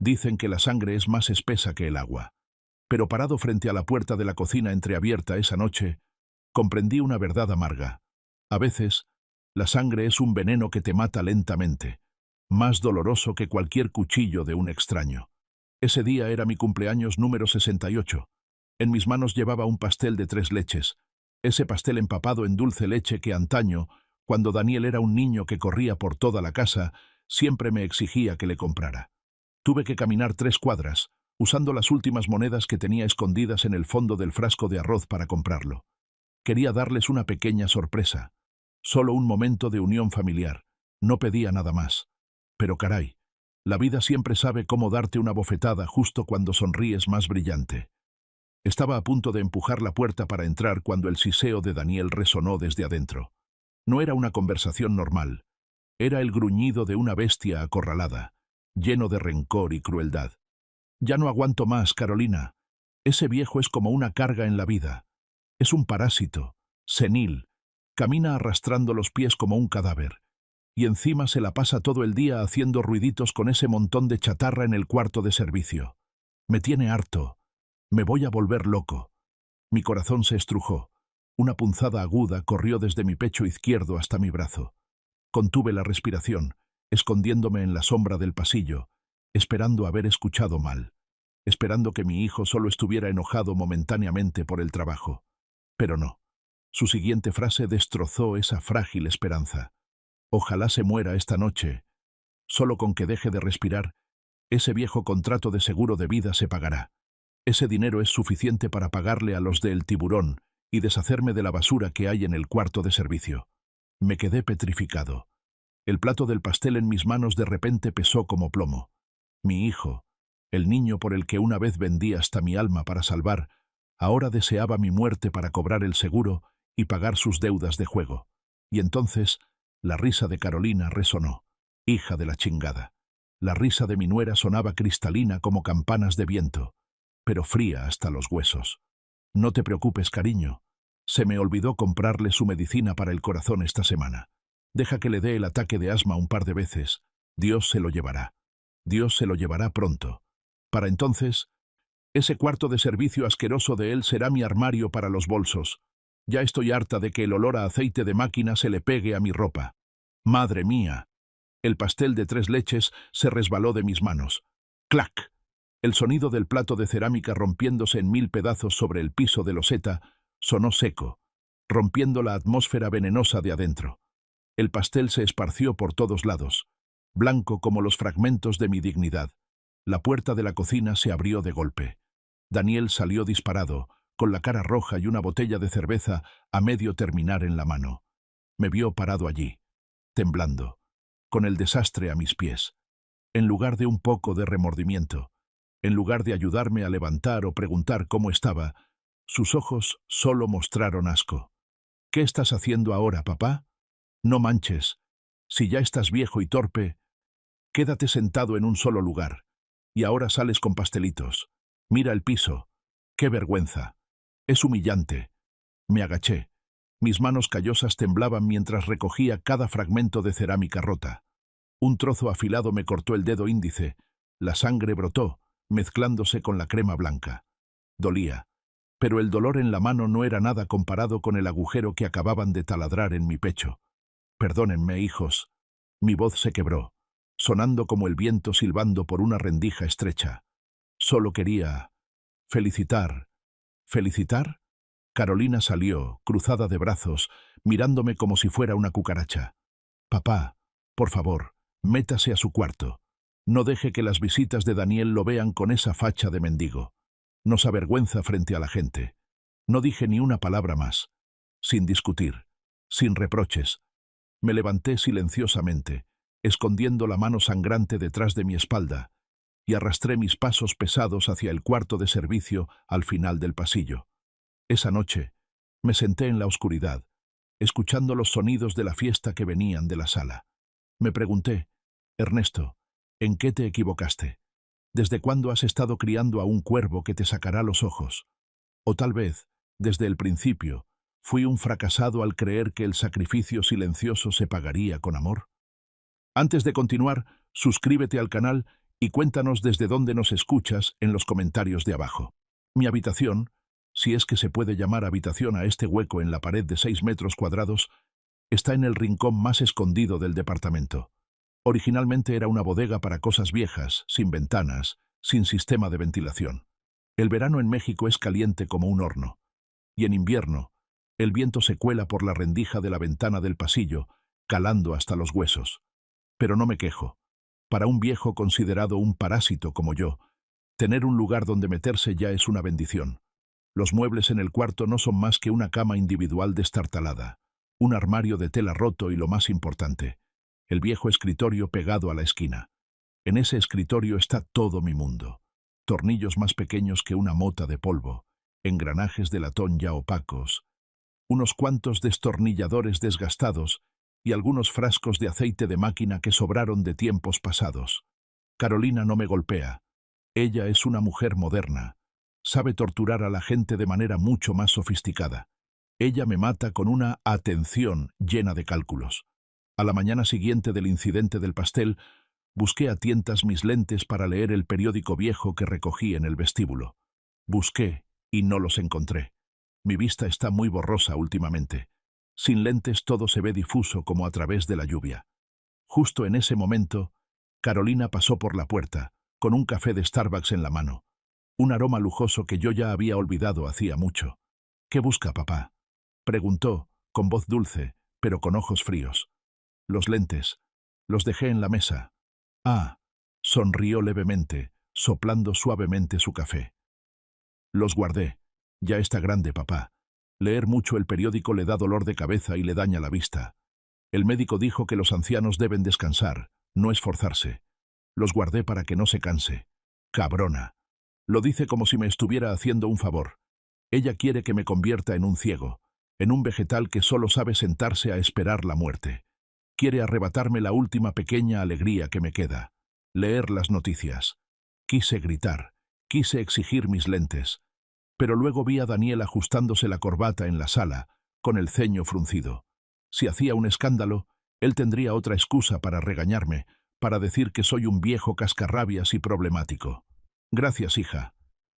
Dicen que la sangre es más espesa que el agua. Pero parado frente a la puerta de la cocina entreabierta esa noche, comprendí una verdad amarga. A veces, la sangre es un veneno que te mata lentamente, más doloroso que cualquier cuchillo de un extraño. Ese día era mi cumpleaños número 68. En mis manos llevaba un pastel de 3 leches, ese pastel empapado en dulce leche que antaño, cuando Daniel era un niño que corría por toda la casa, siempre me exigía que le comprara. Tuve que caminar 3 cuadras, usando las últimas monedas que tenía escondidas en el fondo del frasco de arroz para comprarlo. Quería darles una pequeña sorpresa, solo un momento de unión familiar. No pedía nada más. Pero caray, la vida siempre sabe cómo darte una bofetada justo cuando sonríes más brillante. Estaba a punto de empujar la puerta para entrar cuando el siseo de Daniel resonó desde adentro. No era una conversación normal. Era el gruñido de una bestia acorralada, lleno de rencor y crueldad. «Ya no aguanto más, Carolina. Ese viejo es como una carga en la vida. Es un parásito, senil, camina arrastrando los pies como un cadáver. Y encima se la pasa todo el día haciendo ruiditos con ese montón de chatarra en el cuarto de servicio. Me tiene harto. Me voy a volver loco». Mi corazón se estrujó. Una punzada aguda corrió desde mi pecho izquierdo hasta mi brazo. Contuve la respiración, escondiéndome en la sombra del pasillo, esperando haber escuchado mal, esperando que mi hijo solo estuviera enojado momentáneamente por el trabajo. Pero no. Su siguiente frase destrozó esa frágil esperanza. «Ojalá se muera esta noche. Solo con que deje de respirar, ese viejo contrato de seguro de vida se pagará. Ese dinero es suficiente para pagarle a los del Tiburón y deshacerme de la basura que hay en el cuarto de servicio». Me quedé petrificado. El plato del pastel en mis manos de repente pesó como plomo. Mi hijo, el niño por el que una vez vendí hasta mi alma para salvar, ahora deseaba mi muerte para cobrar el seguro y pagar sus deudas de juego. Y entonces, la risa de Carolina resonó. Hija de la chingada. La risa de mi nuera sonaba cristalina como campanas de viento, pero fría hasta los huesos. «No te preocupes, cariño. Se me olvidó comprarle su medicina para el corazón esta semana. Deja que le dé el ataque de asma un par de veces. Dios se lo llevará. Dios se lo llevará pronto. Para entonces, ese cuarto de servicio asqueroso de él será mi armario para los bolsos. Ya estoy harta de que el olor a aceite de máquina se le pegue a mi ropa. Madre mía». El pastel de 3 leches se resbaló de mis manos. ¡Clac! El sonido del plato de cerámica rompiéndose en 1000 pedazos sobre el piso de loseta sonó seco, rompiendo la atmósfera venenosa de adentro. El pastel se esparció por todos lados, blanco como los fragmentos de mi dignidad. La puerta de la cocina se abrió de golpe. Daniel salió disparado, con la cara roja y una botella de cerveza a medio terminar en la mano. Me vio parado allí, temblando, con el desastre a mis pies. En lugar de un poco de remordimiento, en lugar de ayudarme a levantar o preguntar cómo estaba, sus ojos solo mostraron asco. «¿Qué estás haciendo ahora, papá? No manches. Si ya estás viejo y torpe, quédate sentado en un solo lugar. Y ahora sales con pastelitos. Mira el piso. ¡Qué vergüenza! Es humillante». Me agaché. Mis manos callosas temblaban mientras recogía cada fragmento de cerámica rota. Un trozo afilado me cortó el dedo índice. La sangre brotó, mezclándose con la crema blanca. Dolía. Pero el dolor en la mano no era nada comparado con el agujero que acababan de taladrar en mi pecho. «Perdónenme, hijos». Mi voz se quebró, sonando como el viento silbando por una rendija estrecha. «Solo quería felicitar». «¿Felicitar?». Carolina salió, cruzada de brazos, mirándome como si fuera una cucaracha. «Papá, por favor, métase a su cuarto. No deje que las visitas de Daniel lo vean con esa facha de mendigo. Nos avergüenza frente a la gente». No dije ni una palabra más. Sin discutir, sin reproches. Me levanté silenciosamente, escondiendo la mano sangrante detrás de mi espalda, y arrastré mis pasos pesados hacia el cuarto de servicio al final del pasillo. Esa noche, me senté en la oscuridad, escuchando los sonidos de la fiesta que venían de la sala. Me pregunté: «Ernesto, ¿en qué te equivocaste? ¿Desde cuándo has estado criando a un cuervo que te sacará los ojos? O tal vez, desde el principio, fui un fracasado al creer que el sacrificio silencioso se pagaría con amor». Antes de continuar, suscríbete al canal y cuéntanos desde dónde nos escuchas en los comentarios de abajo. Mi habitación, si es que se puede llamar habitación a este hueco en la pared de 6 metros cuadrados, está en el rincón más escondido del departamento. Originalmente era una bodega para cosas viejas, sin ventanas, sin sistema de ventilación. El verano en México es caliente como un horno, y en invierno, el viento se cuela por la rendija de la ventana del pasillo, calando hasta los huesos. Pero no me quejo. Para un viejo considerado un parásito como yo, tener un lugar donde meterse ya es una bendición. Los muebles en el cuarto no son más que una cama individual destartalada, un armario de tela roto y lo más importante, el viejo escritorio pegado a la esquina. En ese escritorio está todo mi mundo. Tornillos más pequeños que una mota de polvo, engranajes de latón ya opacos, unos cuantos destornilladores desgastados y algunos frascos de aceite de máquina que sobraron de tiempos pasados. Carolina no me golpea. Ella es una mujer moderna. Sabe torturar a la gente de manera mucho más sofisticada. Ella me mata con una atención llena de cálculos. A la mañana siguiente del incidente del pastel, busqué a tientas mis lentes para leer el periódico viejo que recogí en el vestíbulo. Busqué y no los encontré. Mi vista está muy borrosa últimamente. Sin lentes todo se ve difuso como a través de la lluvia. Justo en ese momento, Carolina pasó por la puerta, con un café de Starbucks en la mano. Un aroma lujoso que yo ya había olvidado hacía mucho. ¿Qué busca, papá?, preguntó, con voz dulce, pero con ojos fríos. Los lentes. Los dejé en la mesa. Ah, sonrió levemente, soplando suavemente su café. Los guardé. Ya está grande, papá. Leer mucho el periódico le da dolor de cabeza y le daña la vista. El médico dijo que los ancianos deben descansar, no esforzarse. Los guardé para que no se canse. Cabrona. Lo dice como si me estuviera haciendo un favor. Ella quiere que me convierta en un ciego, en un vegetal que solo sabe sentarse a esperar la muerte. Quiere arrebatarme la última pequeña alegría que me queda, leer las noticias. Quise gritar, quise exigir mis lentes, pero luego vi a Daniel ajustándose la corbata en la sala, con el ceño fruncido. Si hacía un escándalo, él tendría otra excusa para regañarme, para decir que soy un viejo cascarrabias y problemático. Gracias, hija.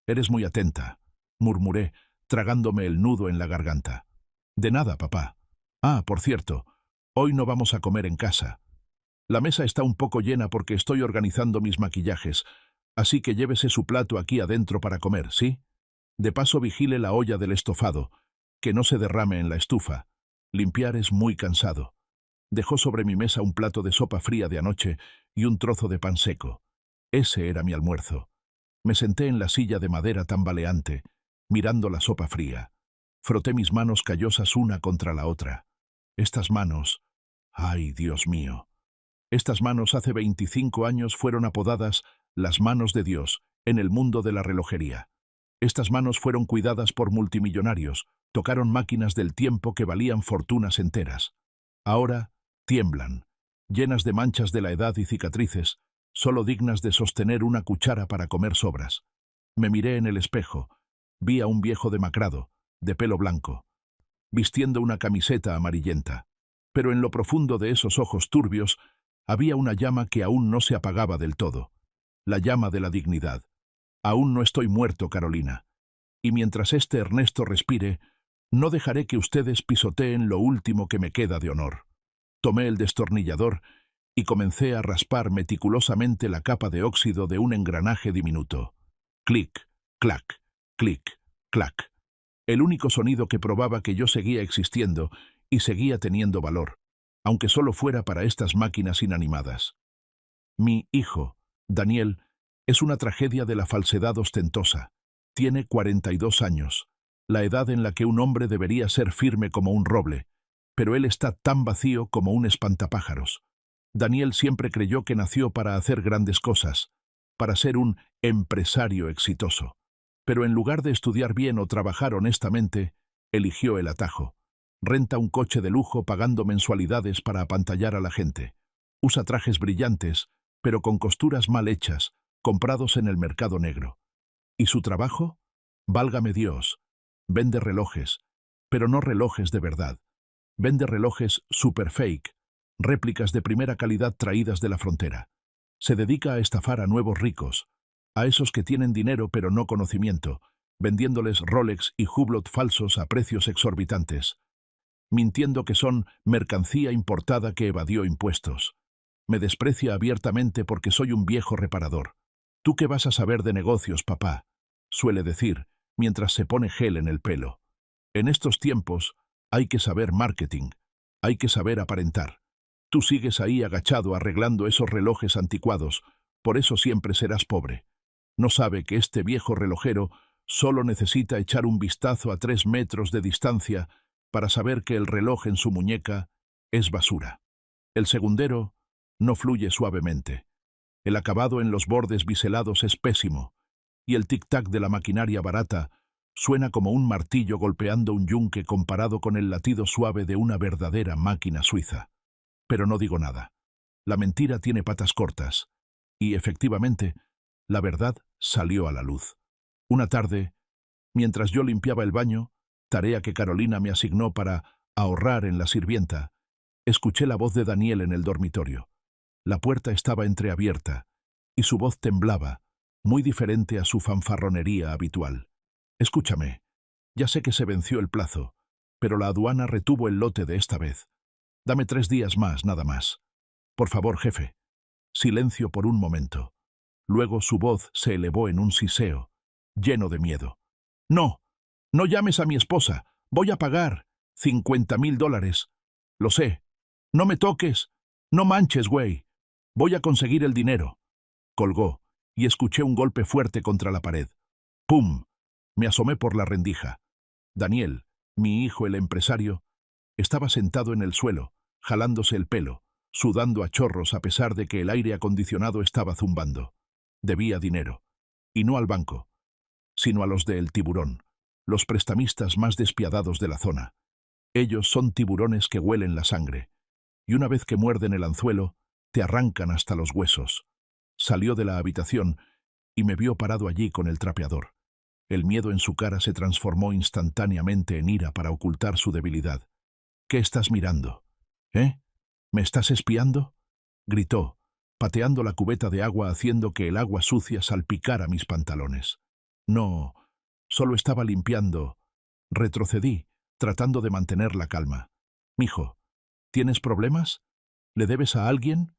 Eres muy atenta, murmuré, tragándome el nudo en la garganta. De nada, papá. Ah, por cierto, hoy no vamos a comer en casa. La mesa está un poco llena porque estoy organizando mis maquillajes, así que llévese su plato aquí adentro para comer, ¿sí? De paso vigile la olla del estofado, que no se derrame en la estufa. Limpiar es muy cansado. Dejó sobre mi mesa un plato de sopa fría de anoche y un trozo de pan seco. Ese era mi almuerzo. Me senté en la silla de madera tambaleante, mirando la sopa fría. Froté mis manos callosas una contra la otra. Estas manos... ¡Ay, Dios mío! Estas manos hace 25 años fueron apodadas las manos de Dios en el mundo de la relojería. Estas manos fueron cuidadas por multimillonarios, tocaron máquinas del tiempo que valían fortunas enteras. Ahora tiemblan, llenas de manchas de la edad y cicatrices, solo dignas de sostener una cuchara para comer sobras. Me miré en el espejo, vi a un viejo demacrado, de pelo blanco, vistiendo una camiseta amarillenta. Pero en lo profundo de esos ojos turbios había una llama que aún no se apagaba del todo, la llama de la dignidad. Aún no estoy muerto, Carolina. Y mientras este Ernesto respire, no dejaré que ustedes pisoteen lo último que me queda de honor. Tomé el destornillador y comencé a raspar meticulosamente la capa de óxido de un engranaje diminuto. Clic, clac, clic, clac. El único sonido que probaba que yo seguía existiendo y seguía teniendo valor, aunque solo fuera para estas máquinas inanimadas. Mi hijo, Daniel, es una tragedia de la falsedad ostentosa. Tiene 42 años, la edad en la que un hombre debería ser firme como un roble, pero él está tan vacío como un espantapájaros. Daniel siempre creyó que nació para hacer grandes cosas, para ser un empresario exitoso. Pero en lugar de estudiar bien o trabajar honestamente, eligió el atajo. Renta un coche de lujo pagando mensualidades para apantallar a la gente. Usa trajes brillantes, pero con costuras mal hechas, comprados en el mercado negro. ¿Y su trabajo? Válgame Dios. Vende relojes, pero no relojes de verdad. Vende relojes super fake, réplicas de primera calidad traídas de la frontera. Se dedica a estafar a nuevos ricos, a esos que tienen dinero pero no conocimiento, vendiéndoles Rolex y Hublot falsos a precios exorbitantes, mintiendo que son mercancía importada que evadió impuestos. Me desprecia abiertamente porque soy un viejo reparador. ¿Tú qué vas a saber de negocios, papá?, suele decir, mientras se pone gel en el pelo. En estos tiempos hay que saber marketing, hay que saber aparentar. Tú sigues ahí agachado arreglando esos relojes anticuados, por eso siempre serás pobre. No sabe que este viejo relojero solo necesita echar un vistazo a 3 metros de distancia para saber que el reloj en su muñeca es basura. El segundero no fluye suavemente. El acabado en los bordes biselados es pésimo, y el tic-tac de la maquinaria barata suena como un martillo golpeando un yunque comparado con el latido suave de una verdadera máquina suiza. Pero no digo nada. La mentira tiene patas cortas, y efectivamente, la verdad salió a la luz. Una tarde, mientras yo limpiaba el baño, tarea que Carolina me asignó para ahorrar en la sirvienta, escuché la voz de Daniel en el dormitorio. La puerta estaba entreabierta, y su voz temblaba, muy diferente a su fanfarronería habitual. Escúchame, ya sé que se venció el plazo, pero la aduana retuvo el lote de esta vez. Dame 3 días más, nada más. Por favor, jefe. Silencio por un momento. Luego su voz se elevó en un siseo, lleno de miedo. No, no llames a mi esposa. Voy a pagar $50,000. Lo sé. No me toques. No manches, güey. Voy a conseguir el dinero. Colgó, y escuché un golpe fuerte contra la pared. ¡Pum! Me asomé por la rendija. Daniel, mi hijo el empresario, estaba sentado en el suelo, jalándose el pelo, sudando a chorros a pesar de que el aire acondicionado estaba zumbando. Debía dinero. Y no al banco, sino a los de El Tiburón, los prestamistas más despiadados de la zona. Ellos son tiburones que huelen la sangre, y una vez que muerden el anzuelo, te arrancan hasta los huesos. Salió de la habitación y me vio parado allí con el trapeador. El miedo en su cara se transformó instantáneamente en ira para ocultar su debilidad. ¿Qué estás mirando? ¿Eh? ¿Me estás espiando?, gritó, pateando la cubeta de agua haciendo que el agua sucia salpicara mis pantalones. No, solo estaba limpiando. Retrocedí, tratando de mantener la calma. Mijo, ¿tienes problemas? ¿Le debes a alguien?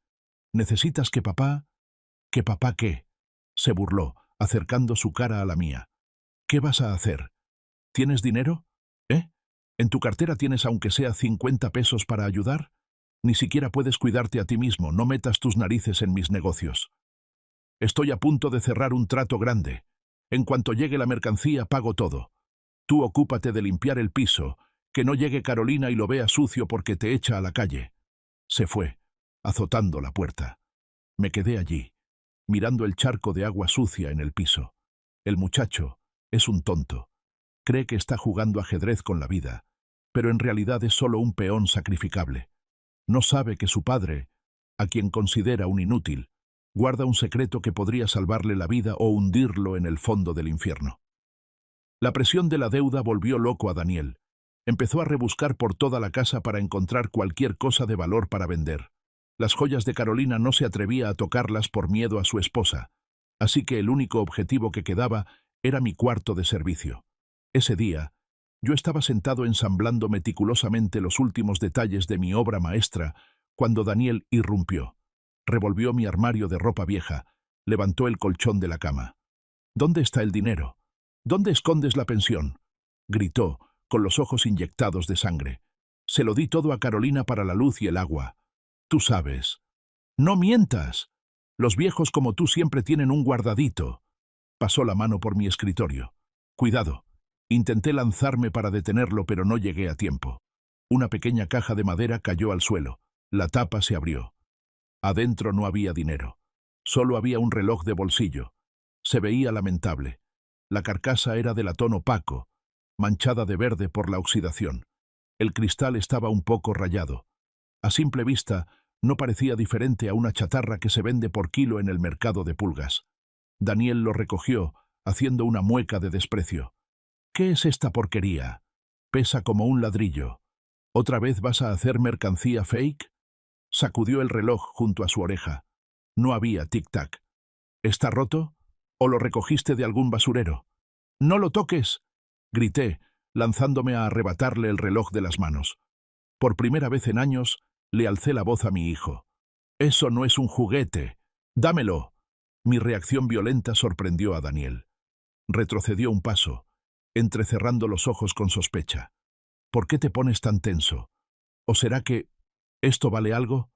¿Necesitas que papá? ¿Que papá qué? Se burló, acercando su cara a la mía. ¿Qué vas a hacer? ¿Tienes dinero? ¿Eh? ¿En tu cartera tienes aunque sea 50 pesos para ayudar? Ni siquiera puedes cuidarte a ti mismo, no metas tus narices en mis negocios. Estoy a punto de cerrar un trato grande. En cuanto llegue la mercancía, pago todo. Tú ocúpate de limpiar el piso, que no llegue Carolina y lo vea sucio porque te echa a la calle. Se fue, azotando la puerta. Me quedé allí, mirando el charco de agua sucia en el piso. El muchacho es un tonto. Cree que está jugando ajedrez con la vida, pero en realidad es solo un peón sacrificable. No sabe que su padre, a quien considera un inútil, guarda un secreto que podría salvarle la vida o hundirlo en el fondo del infierno. La presión de la deuda volvió loco a Daniel. Empezó a rebuscar por toda la casa para encontrar cualquier cosa de valor para vender. Las joyas de Carolina no se atrevía a tocarlas por miedo a su esposa, así que el único objetivo que quedaba era mi cuarto de servicio. Ese día, yo estaba sentado ensamblando meticulosamente los últimos detalles de mi obra maestra cuando Daniel irrumpió. Revolvió mi armario de ropa vieja, levantó el colchón de la cama. ¿Dónde está el dinero? ¿Dónde escondes la pensión?, gritó, con los ojos inyectados de sangre. Se lo di todo a Carolina para la luz y el agua. Tú sabes. ¡No mientas! Los viejos como tú siempre tienen un guardadito. Pasó la mano por mi escritorio. Cuidado. Intenté lanzarme para detenerlo, pero no llegué a tiempo. Una pequeña caja de madera cayó al suelo. La tapa se abrió. Adentro no había dinero. Solo había un reloj de bolsillo. Se veía lamentable. La carcasa era de latón opaco, manchada de verde por la oxidación. El cristal estaba un poco rayado. A simple vista, no parecía diferente a una chatarra que se vende por kilo en el mercado de pulgas. Daniel lo recogió, haciendo una mueca de desprecio. ¿Qué es esta porquería? Pesa como un ladrillo. ¿Otra vez vas a hacer mercancía fake? Sacudió el reloj junto a su oreja. No había tic-tac. ¿Está roto? ¿O lo recogiste de algún basurero? ¡No lo toques!, grité, lanzándome a arrebatarle el reloj de las manos. Por primera vez en años, le alcé la voz a mi hijo. «Eso no es un juguete. ¡Dámelo!». Mi reacción violenta sorprendió a Daniel. Retrocedió un paso, entrecerrando los ojos con sospecha. «¿Por qué te pones tan tenso? ¿O será que esto vale algo?».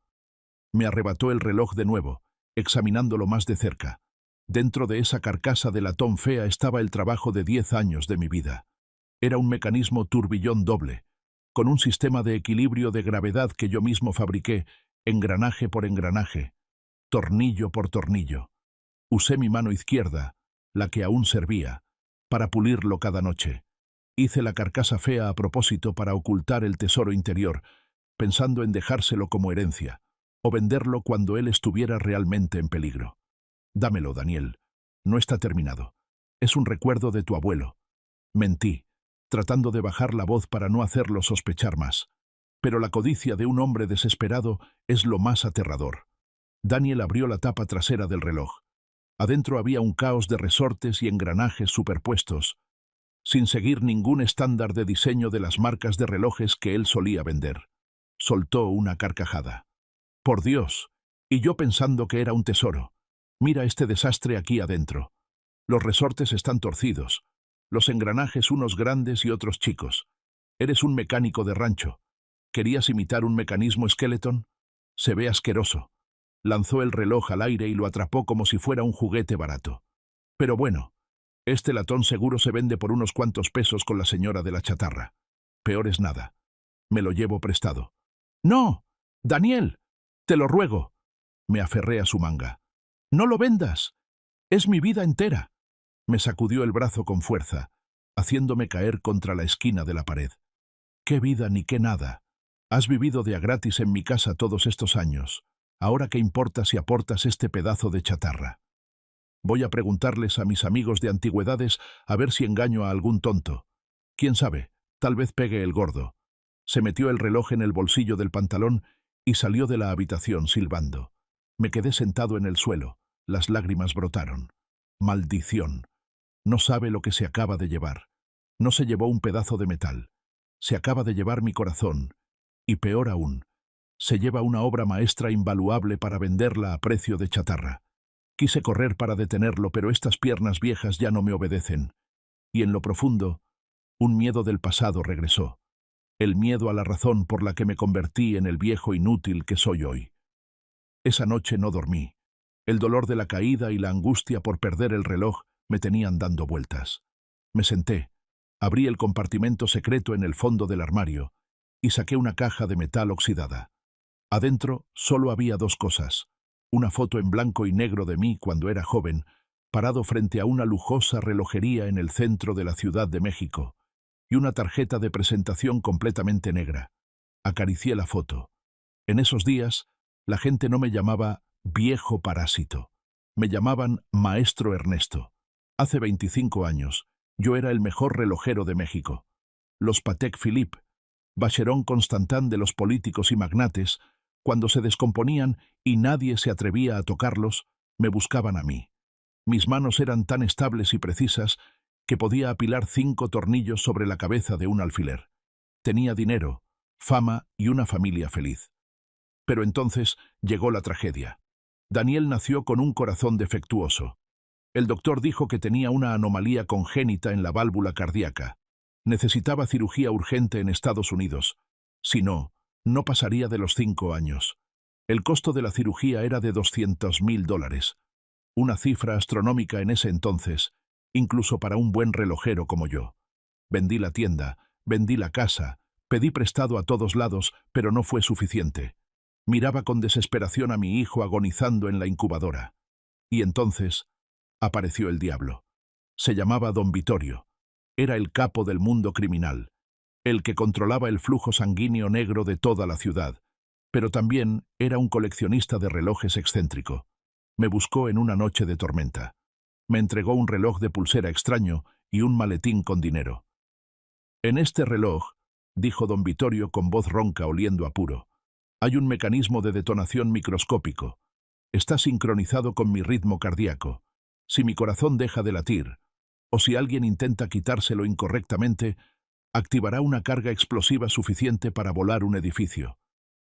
Me arrebató el reloj de nuevo, examinándolo más de cerca. Dentro de esa carcasa de latón fea estaba el trabajo de 10 años de mi vida. Era un mecanismo turbillón doble, con un sistema de equilibrio de gravedad que yo mismo fabriqué, engranaje por engranaje, tornillo por tornillo. Usé mi mano izquierda, la que aún servía, para pulirlo cada noche. Hice la carcasa fea a propósito para ocultar el tesoro interior, pensando en dejárselo como herencia, o venderlo cuando él estuviera realmente en peligro. «Dámelo, Daniel. No está terminado. Es un recuerdo de tu abuelo». Mentí, tratando de bajar la voz para no hacerlo sospechar más. Pero la codicia de un hombre desesperado es lo más aterrador. Daniel abrió la tapa trasera del reloj. Adentro había un caos de resortes y engranajes superpuestos, sin seguir ningún estándar de diseño de las marcas de relojes que él solía vender. Soltó una carcajada. «Por Dios», y yo pensando que era un tesoro. «Mira este desastre aquí adentro. Los resortes están torcidos, los engranajes unos grandes y otros chicos. Eres un mecánico de rancho. ¿Querías imitar un mecanismo Skeleton? Se ve asqueroso». Lanzó el reloj al aire y lo atrapó como si fuera un juguete barato. «Pero bueno, este latón seguro se vende por unos cuantos pesos con la señora de la chatarra. Peor es nada. Me lo llevo prestado». «¡No! Daniel! Te lo ruego». Me aferré a su manga. «¡No lo vendas! Es mi vida entera». Me sacudió el brazo con fuerza, haciéndome caer contra la esquina de la pared. «¿Qué vida ni qué nada? Has vivido de a gratis en mi casa todos estos años. Ahora qué importa si aportas este pedazo de chatarra. Voy a preguntarles a mis amigos de antigüedades a ver si engaño a algún tonto. Quién sabe, tal vez pegue el gordo». Se metió el reloj en el bolsillo del pantalón y salió de la habitación silbando. Me quedé sentado en el suelo. Las lágrimas brotaron. Maldición. No sabe lo que se acaba de llevar. No se llevó un pedazo de metal. Se acaba de llevar mi corazón. Y peor aún, se lleva una obra maestra invaluable para venderla a precio de chatarra. Quise correr para detenerlo, pero estas piernas viejas ya no me obedecen. Y en lo profundo, un miedo del pasado regresó. El miedo a la razón por la que me convertí en el viejo inútil que soy hoy. Esa noche no dormí. El dolor de la caída y la angustia por perder el reloj me tenían dando vueltas. Me senté, abrí el compartimento secreto en el fondo del armario y saqué una caja de metal oxidada. Adentro solo había dos cosas: una foto en blanco y negro de mí cuando era joven, parado frente a una lujosa relojería en el centro de la Ciudad de México, y una tarjeta de presentación completamente negra. Acaricié la foto. En esos días, la gente no me llamaba viejo parásito. Me llamaban Maestro Ernesto. Hace 25 años, yo era el mejor relojero de México. Los Patek Philippe, Vacheron Constantin de los políticos y magnates, cuando se descomponían y nadie se atrevía a tocarlos, me buscaban a mí. Mis manos eran tan estables y precisas que podía apilar 5 tornillos sobre la cabeza de un alfiler. Tenía dinero, fama y una familia feliz. Pero entonces llegó la tragedia. Daniel nació con un corazón defectuoso. El doctor dijo que tenía una anomalía congénita en la válvula cardíaca. Necesitaba cirugía urgente en Estados Unidos. Si no, no pasaría de los 5 años. El costo de la cirugía era de $200,000, una cifra astronómica en ese entonces, incluso para un buen relojero como yo. Vendí la tienda, vendí la casa, pedí prestado a todos lados, pero no fue suficiente. Miraba con desesperación a mi hijo agonizando en la incubadora. Y entonces apareció el diablo. Se llamaba Don Vittorio. Era el capo del mundo criminal, el que controlaba el flujo sanguíneo negro de toda la ciudad, pero también era un coleccionista de relojes excéntrico. Me buscó en una noche de tormenta. Me entregó un reloj de pulsera extraño y un maletín con dinero. «En este reloj», dijo don Vittorio con voz ronca oliendo a puro, «hay un mecanismo de detonación microscópico. Está sincronizado con mi ritmo cardíaco. Si mi corazón deja de latir, o si alguien intenta quitárselo incorrectamente, activará una carga explosiva suficiente para volar un edificio.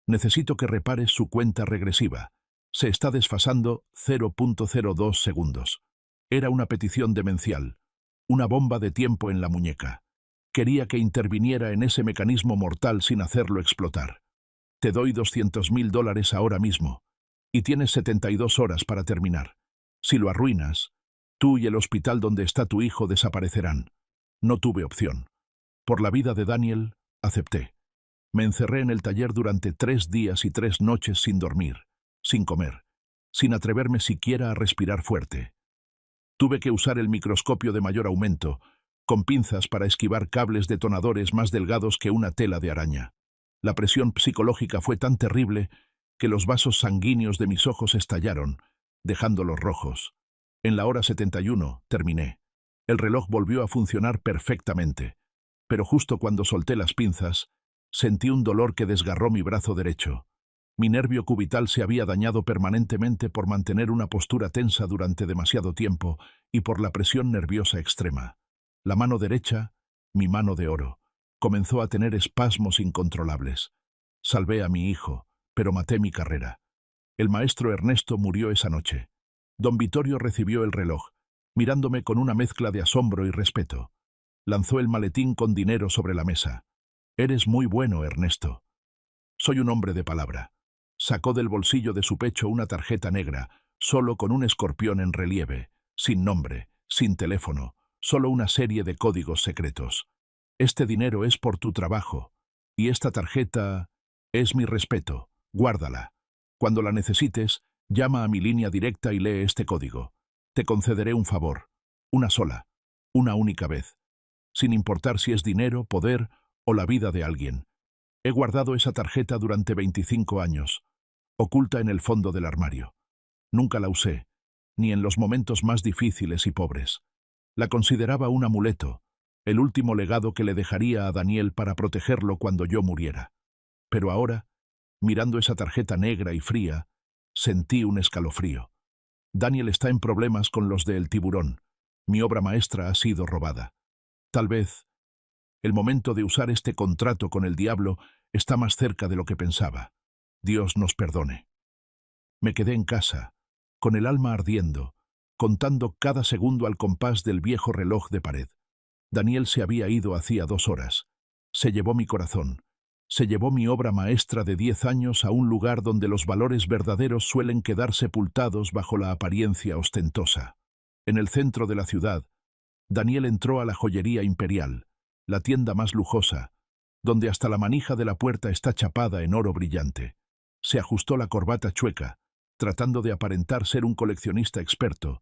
Necesito que repares su cuenta regresiva. Se está desfasando 0.02 segundos. Era una petición demencial, una bomba de tiempo en la muñeca. Quería que interviniera en ese mecanismo mortal sin hacerlo explotar. Te doy $200.000 ahora mismo, y tienes 72 horas para terminar. Si lo arruinas, tú y el hospital donde está tu hijo desaparecerán. No tuve opción. Por la vida de Daniel, acepté. Me encerré en el taller durante 3 días y 3 noches sin dormir, sin comer, sin atreverme siquiera a respirar fuerte. Tuve que usar el microscopio de mayor aumento, con pinzas para esquivar cables detonadores más delgados que una tela de araña. La presión psicológica fue tan terrible que los vasos sanguíneos de mis ojos estallaron, dejándolos rojos. En la hora 71 terminé. El reloj volvió a funcionar perfectamente, pero justo cuando solté las pinzas, sentí un dolor que desgarró mi brazo derecho. Mi nervio cubital se había dañado permanentemente por mantener una postura tensa durante demasiado tiempo y por la presión nerviosa extrema. La mano derecha, mi mano de oro, comenzó a tener espasmos incontrolables. Salvé a mi hijo, pero maté mi carrera. El maestro Ernesto murió esa noche. Don Vittorio recibió el reloj, mirándome con una mezcla de asombro y respeto. Lanzó el maletín con dinero sobre la mesa. «Eres muy bueno, Ernesto». Soy un hombre de palabra. Sacó del bolsillo de su pecho una tarjeta negra, solo con un escorpión en relieve, sin nombre, sin teléfono, solo una serie de códigos secretos. «Este dinero es por tu trabajo, y esta tarjeta es mi respeto. Guárdala. Cuando la necesites, llama a mi línea directa y lee este código. Te concederé un favor, una sola, una única vez, sin importar si es dinero, poder o la vida de alguien. He guardado esa tarjeta durante 25 años, oculta en el fondo del armario. Nunca la usé, ni en los momentos más difíciles y pobres. La consideraba un amuleto, el último legado que le dejaría a Daniel para protegerlo cuando yo muriera. Pero ahora, mirando esa tarjeta negra y fría, sentí un escalofrío. Daniel está en problemas con los de El Tiburón. Mi obra maestra ha sido robada. Tal vez el momento de usar este contrato con el diablo está más cerca de lo que pensaba. Dios nos perdone. Me quedé en casa, con el alma ardiendo, contando cada segundo al compás del viejo reloj de pared. Daniel se había ido hacía 2 horas. Se llevó mi corazón. Se llevó mi obra maestra de 10 años a un lugar donde los valores verdaderos suelen quedar sepultados bajo la apariencia ostentosa. En el centro de la ciudad, Daniel entró a la joyería imperial, la tienda más lujosa, donde hasta la manija de la puerta está chapada en oro brillante. Se ajustó la corbata chueca, tratando de aparentar ser un coleccionista experto,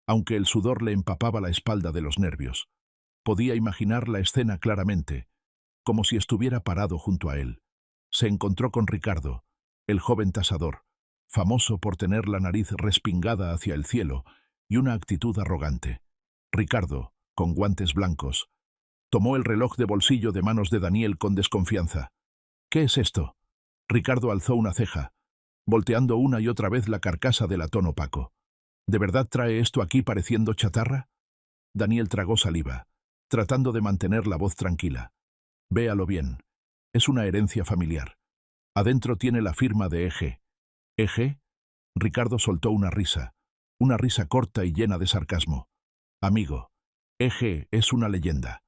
aunque el sudor le empapaba la espalda de los nervios. Podía imaginar la escena claramente, como si estuviera parado junto a él. Se encontró con Ricardo, el joven tasador, famoso por tener la nariz respingada hacia el cielo y una actitud arrogante. Ricardo, con guantes blancos, tomó el reloj de bolsillo de manos de Daniel con desconfianza. «¿Qué es esto?» Ricardo alzó una ceja, volteando una y otra vez la carcasa de latón opaco. «¿De verdad trae esto aquí pareciendo chatarra?» Daniel tragó saliva, tratando de mantener la voz tranquila. «Véalo bien. Es una herencia familiar. Adentro tiene la firma de E.G. ¿E.G.?» Ricardo soltó una risa corta y llena de sarcasmo. «Amigo, E.G. es una leyenda.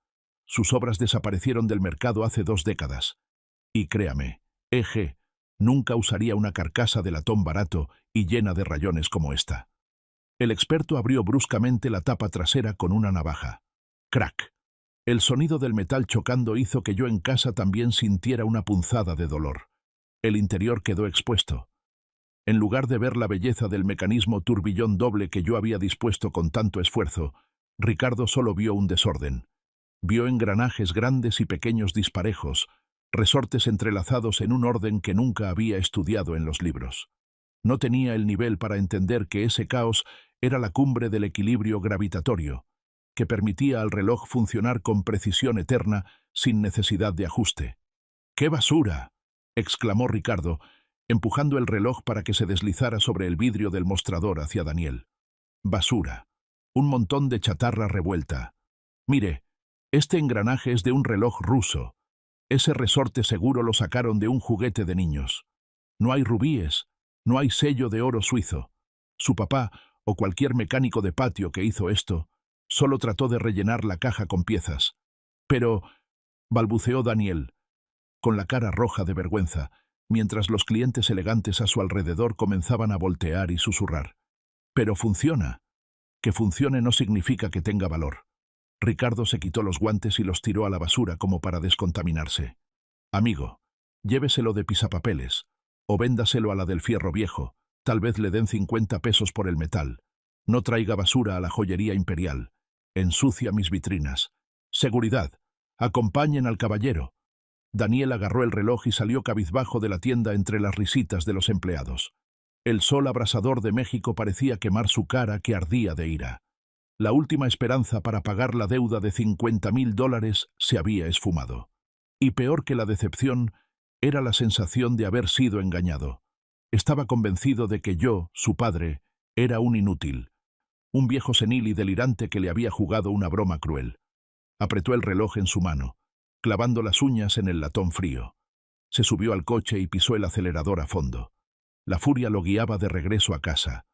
Sus obras desaparecieron del mercado hace 2 décadas. Y créame, E.G. nunca usaría una carcasa de latón barato y llena de rayones como esta». El experto abrió bruscamente la tapa trasera con una navaja. ¡Crack! El sonido del metal chocando hizo que yo en casa también sintiera una punzada de dolor. El interior quedó expuesto. En lugar de ver la belleza del mecanismo turbillón doble que yo había dispuesto con tanto esfuerzo, Ricardo solo vio un desorden. Vio engranajes grandes y pequeños disparejos, resortes entrelazados en un orden que nunca había estudiado en los libros. No tenía el nivel para entender que ese caos era la cumbre del equilibrio gravitatorio, que permitía al reloj funcionar con precisión eterna sin necesidad de ajuste. «¡Qué basura!», exclamó Ricardo, empujando el reloj para que se deslizara sobre el vidrio del mostrador hacia Daniel. Basura. Un montón de chatarra revuelta. Mire, este engranaje es de un reloj ruso. Ese resorte seguro lo sacaron de un juguete de niños. No hay rubíes, no hay sello de oro suizo. Su papá, o cualquier mecánico de patio que hizo esto, solo trató de rellenar la caja con piezas. Pero, balbuceó Daniel, con la cara roja de vergüenza, mientras los clientes elegantes a su alrededor comenzaban a voltear y susurrar. Pero funciona. Que funcione no significa que tenga valor. Ricardo se quitó los guantes y los tiró a la basura como para descontaminarse. Amigo, lléveselo de pisapapeles, o véndaselo a la del fierro viejo, tal vez le den 50 pesos por el metal. No traiga basura a la joyería imperial. Ensucia mis vitrinas. Seguridad. Acompañen al caballero. Daniel agarró el reloj y salió cabizbajo de la tienda entre las risitas de los empleados. El sol abrasador de México parecía quemar su cara que ardía de ira. La última esperanza para pagar la deuda de $50.000 se había esfumado. Y peor que la decepción, era la sensación de haber sido engañado. Estaba convencido de que yo, su padre, era un inútil. Un viejo senil y delirante que le había jugado una broma cruel. Apretó el reloj en su mano, clavando las uñas en el latón frío. Se subió al coche y pisó el acelerador a fondo. La furia lo guiaba de regreso a casa.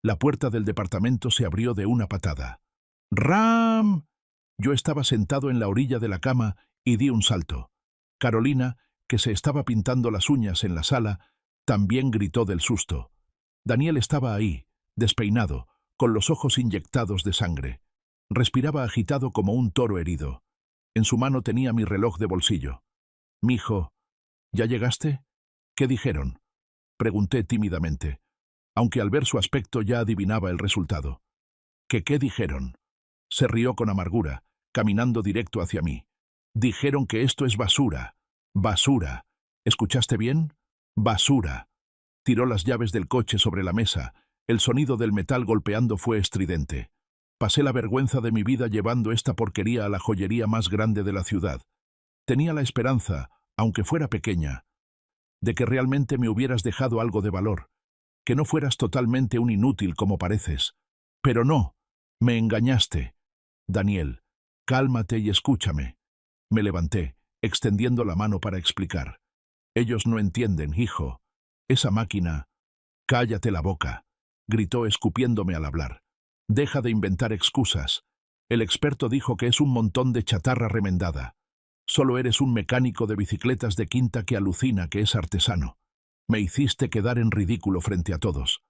La puerta del departamento se abrió de una patada. ¡Ram! Yo estaba sentado en la orilla de la cama y di un salto. Carolina, que se estaba pintando las uñas en la sala, también gritó del susto. Daniel estaba ahí, despeinado, con los ojos inyectados de sangre. Respiraba agitado como un toro herido. En su mano tenía mi reloj de bolsillo. «Mijo, ¿ya llegaste? ¿Qué dijeron?», pregunté tímidamente, aunque al ver su aspecto ya adivinaba el resultado. ¿Qué dijeron? Se rió con amargura, caminando directo hacia mí. Dijeron que esto es basura. Basura. ¿Escuchaste bien? Basura. Tiró las llaves del coche sobre la mesa. El sonido del metal golpeando fue estridente. Pasé la vergüenza de mi vida llevando esta porquería a la joyería más grande de la ciudad. Tenía la esperanza, aunque fuera pequeña, de que realmente me hubieras dejado algo de valor, que no fueras totalmente un inútil como pareces. Pero no, me engañaste. Daniel, cálmate y escúchame. Me levanté, extendiendo la mano para explicar. Ellos no entienden, hijo. Esa máquina... Cállate la boca, gritó escupiéndome al hablar. Deja de inventar excusas. El experto dijo que es un montón de chatarra remendada. Solo eres un mecánico de bicicletas de quinta que alucina que es artesano. Me hiciste quedar en ridículo frente a todos.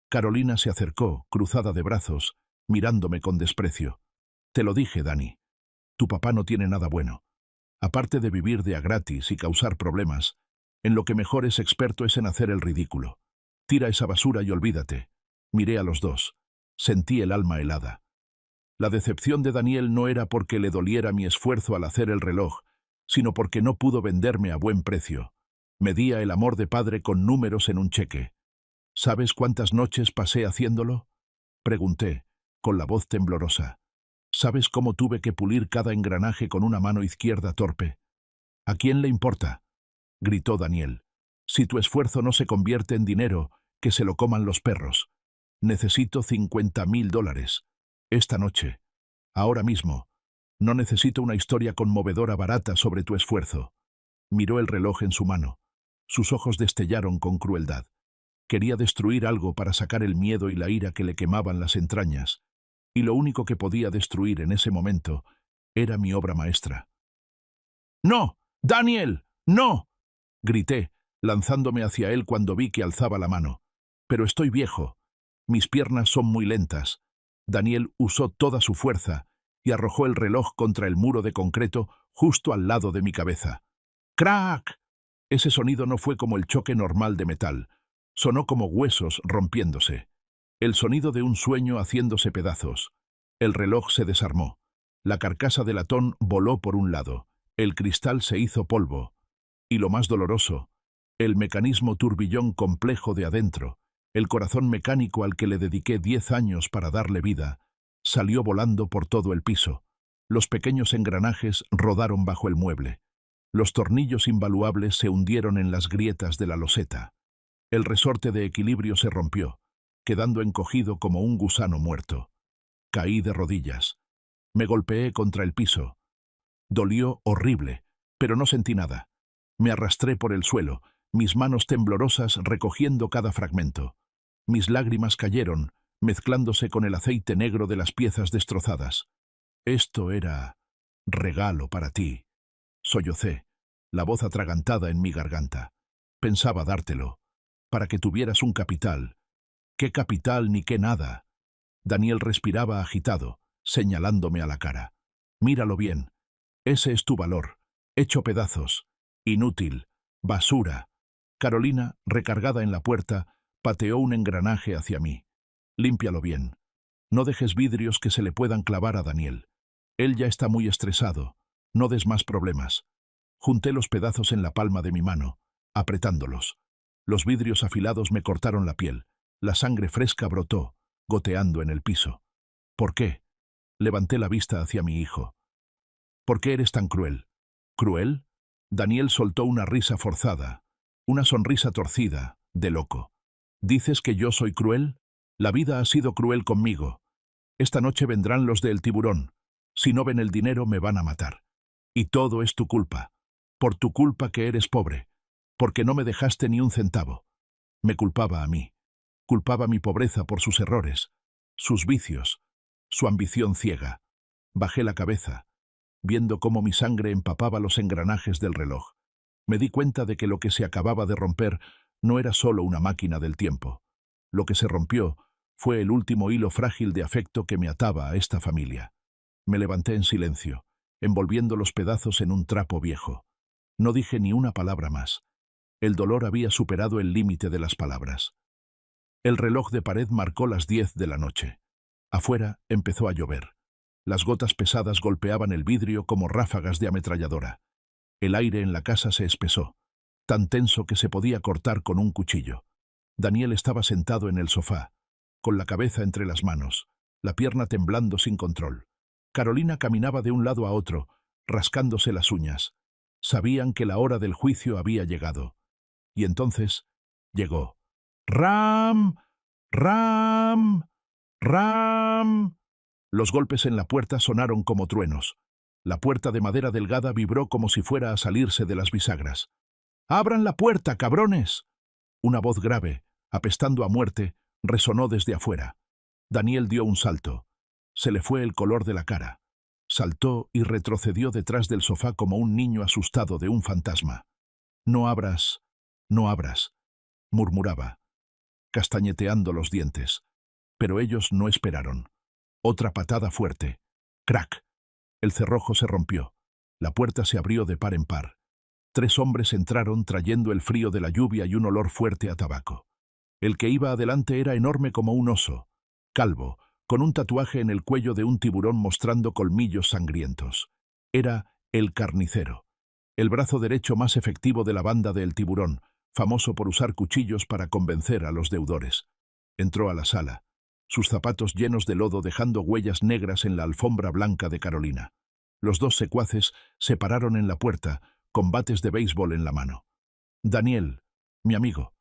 Carolina se acercó, cruzada de brazos, mirándome con desprecio. Te lo dije, Dani. Tu papá no tiene nada bueno. Aparte de vivir de a gratis y causar problemas, en lo que mejor es experto es en hacer el ridículo. Tira esa basura y olvídate. Miré a los dos. Sentí el alma helada. La decepción de Daniel no era porque le doliera mi esfuerzo al hacer el reloj, sino porque no pudo venderme a buen precio. Medía el amor de padre con números en un cheque. ¿Sabes cuántas noches pasé haciéndolo?, pregunté, con la voz temblorosa. ¿Sabes cómo tuve que pulir cada engranaje con una mano izquierda torpe? ¿A quién le importa?, gritó Daniel. Si tu esfuerzo no se convierte en dinero, que se lo coman los perros. Necesito $50.000. Esta noche. Ahora mismo. No necesito una historia conmovedora barata sobre tu esfuerzo. Miró el reloj en su mano. Sus ojos destellaron con crueldad. Quería destruir algo para sacar el miedo y la ira que le quemaban las entrañas, y lo único que podía destruir en ese momento era mi obra maestra. «¡No! ¡Daniel! ¡No!», grité, lanzándome hacia él cuando vi que alzaba la mano. «Pero estoy viejo. Mis piernas son muy lentas». Daniel usó toda su fuerza y arrojó el reloj contra el muro de concreto justo al lado de mi cabeza. ¡Crack! Ese sonido no fue como el choque normal de metal. Sonó como huesos rompiéndose. El sonido de un sueño haciéndose pedazos. El reloj se desarmó. La carcasa de latón voló por un lado. El cristal se hizo polvo. Y lo más doloroso, el mecanismo turbillón complejo de adentro, el corazón mecánico al que le dediqué 10 años para darle vida, salió volando por todo el piso. Los pequeños engranajes rodaron bajo el mueble. Los tornillos invaluables se hundieron en las grietas de la loseta. El resorte de equilibrio se rompió, quedando encogido como un gusano muerto. Caí de rodillas. Me golpeé contra el piso. Dolió horrible, pero no sentí nada. Me arrastré por el suelo, mis manos temblorosas recogiendo cada fragmento. Mis lágrimas cayeron, mezclándose con el aceite negro de las piezas destrozadas. Esto era regalo para ti. Sollocé, la voz atragantada en mi garganta. Pensaba dártelo, para que tuvieras un capital. ¿Qué capital ni qué nada? Daniel respiraba agitado, señalándome a la cara. Míralo bien. Ese es tu valor. Hecho pedazos. Inútil. Basura. Carolina, recargada en la puerta, pateó un engranaje hacia mí. Límpialo bien. No dejes vidrios que se le puedan clavar a Daniel. Él ya está muy estresado. No des más problemas. Junté los pedazos en la palma de mi mano, apretándolos. Los vidrios afilados me cortaron la piel. La sangre fresca brotó, goteando en el piso. ¿Por qué? Levanté la vista hacia mi hijo. ¿Por qué eres tan cruel? ¿Cruel? Daniel soltó una risa forzada, una sonrisa torcida, de loco. ¿Dices que yo soy cruel? La vida ha sido cruel conmigo. Esta noche vendrán los del tiburón. Si no ven el dinero me van a matar. Y todo es tu culpa. Por tu culpa que eres pobre. Porque no me dejaste ni un centavo. Me culpaba a mí. Culpaba mi pobreza por sus errores, sus vicios, su ambición ciega. Bajé la cabeza, viendo cómo mi sangre empapaba los engranajes del reloj. Me di cuenta de que lo que se acababa de romper no era solo una máquina del tiempo. Lo que se rompió fue el último hilo frágil de afecto que me ataba a esta familia. Me levanté en silencio, envolviendo los pedazos en un trapo viejo. No dije ni una palabra más. El dolor había superado el límite de las palabras. El reloj de pared marcó las 10 de la noche. Afuera empezó a llover. Las gotas pesadas golpeaban el vidrio como ráfagas de ametralladora. El aire en la casa se espesó, tan tenso que se podía cortar con un cuchillo. Daniel estaba sentado en el sofá, con la cabeza entre las manos, la pierna temblando sin control. Carolina caminaba de un lado a otro, rascándose las uñas. Sabían que la hora del juicio había llegado. Y entonces llegó. ¡Ram! ¡Ram! ¡Ram! Los golpes en la puerta sonaron como truenos. La puerta de madera delgada vibró como si fuera a salirse de las bisagras. ¡Abran la puerta, cabrones! Una voz grave, apestando a muerte, resonó desde afuera. Daniel dio un salto. Se le fue el color de la cara. Saltó y retrocedió detrás del sofá como un niño asustado de un fantasma. «No abras, no abras», murmuraba, castañeteando los dientes. Pero ellos no esperaron. Otra patada fuerte. ¡Crac! El cerrojo se rompió. La puerta se abrió de par en par. 3 hombres entraron trayendo el frío de la lluvia y un olor fuerte a tabaco. El que iba adelante era enorme como un oso, calvo, con un tatuaje en el cuello de un tiburón mostrando colmillos sangrientos. Era el carnicero, el brazo derecho más efectivo de la banda de El Tiburón, famoso por usar cuchillos para convencer a los deudores. Entró a la sala, sus zapatos llenos de lodo dejando huellas negras en la alfombra blanca de Carolina. Los 2 secuaces se pararon en la puerta, con bates de béisbol en la mano. «Daniel, mi amigo».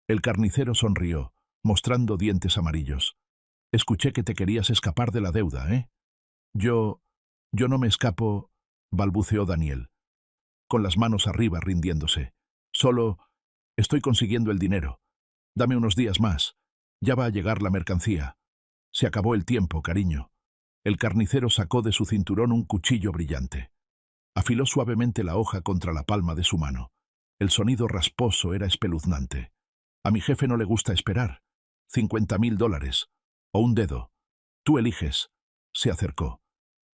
El carnicero sonrió, mostrando dientes amarillos. «Escuché que te querías escapar de la deuda, ¿eh?» Yo no me escapo», balbuceó Daniel, con las manos arriba rindiéndose. «Solo estoy consiguiendo el dinero. Dame unos días más. Ya va a llegar la mercancía. Se acabó el tiempo, cariño». El carnicero sacó de su cinturón un cuchillo brillante. Afiló suavemente la hoja contra la palma de su mano. El sonido rasposo era espeluznante. «A mi jefe no le gusta esperar. $50.000. O un dedo. Tú eliges». Se acercó.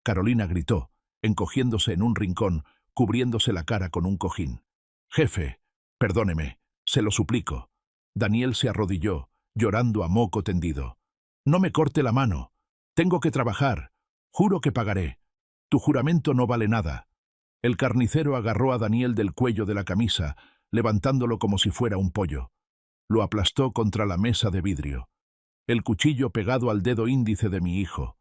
Carolina gritó, encogiéndose en un rincón, cubriéndose la cara con un cojín. «Jefe, perdóneme, se lo suplico». Daniel se arrodilló, llorando a moco tendido. «No me corte la mano. Tengo que trabajar. Juro que pagaré. Tu juramento no vale nada». El carnicero agarró a Daniel del cuello de la camisa, levantándolo como si fuera un pollo. Lo aplastó contra la mesa de vidrio. El cuchillo pegado al dedo índice de mi hijo.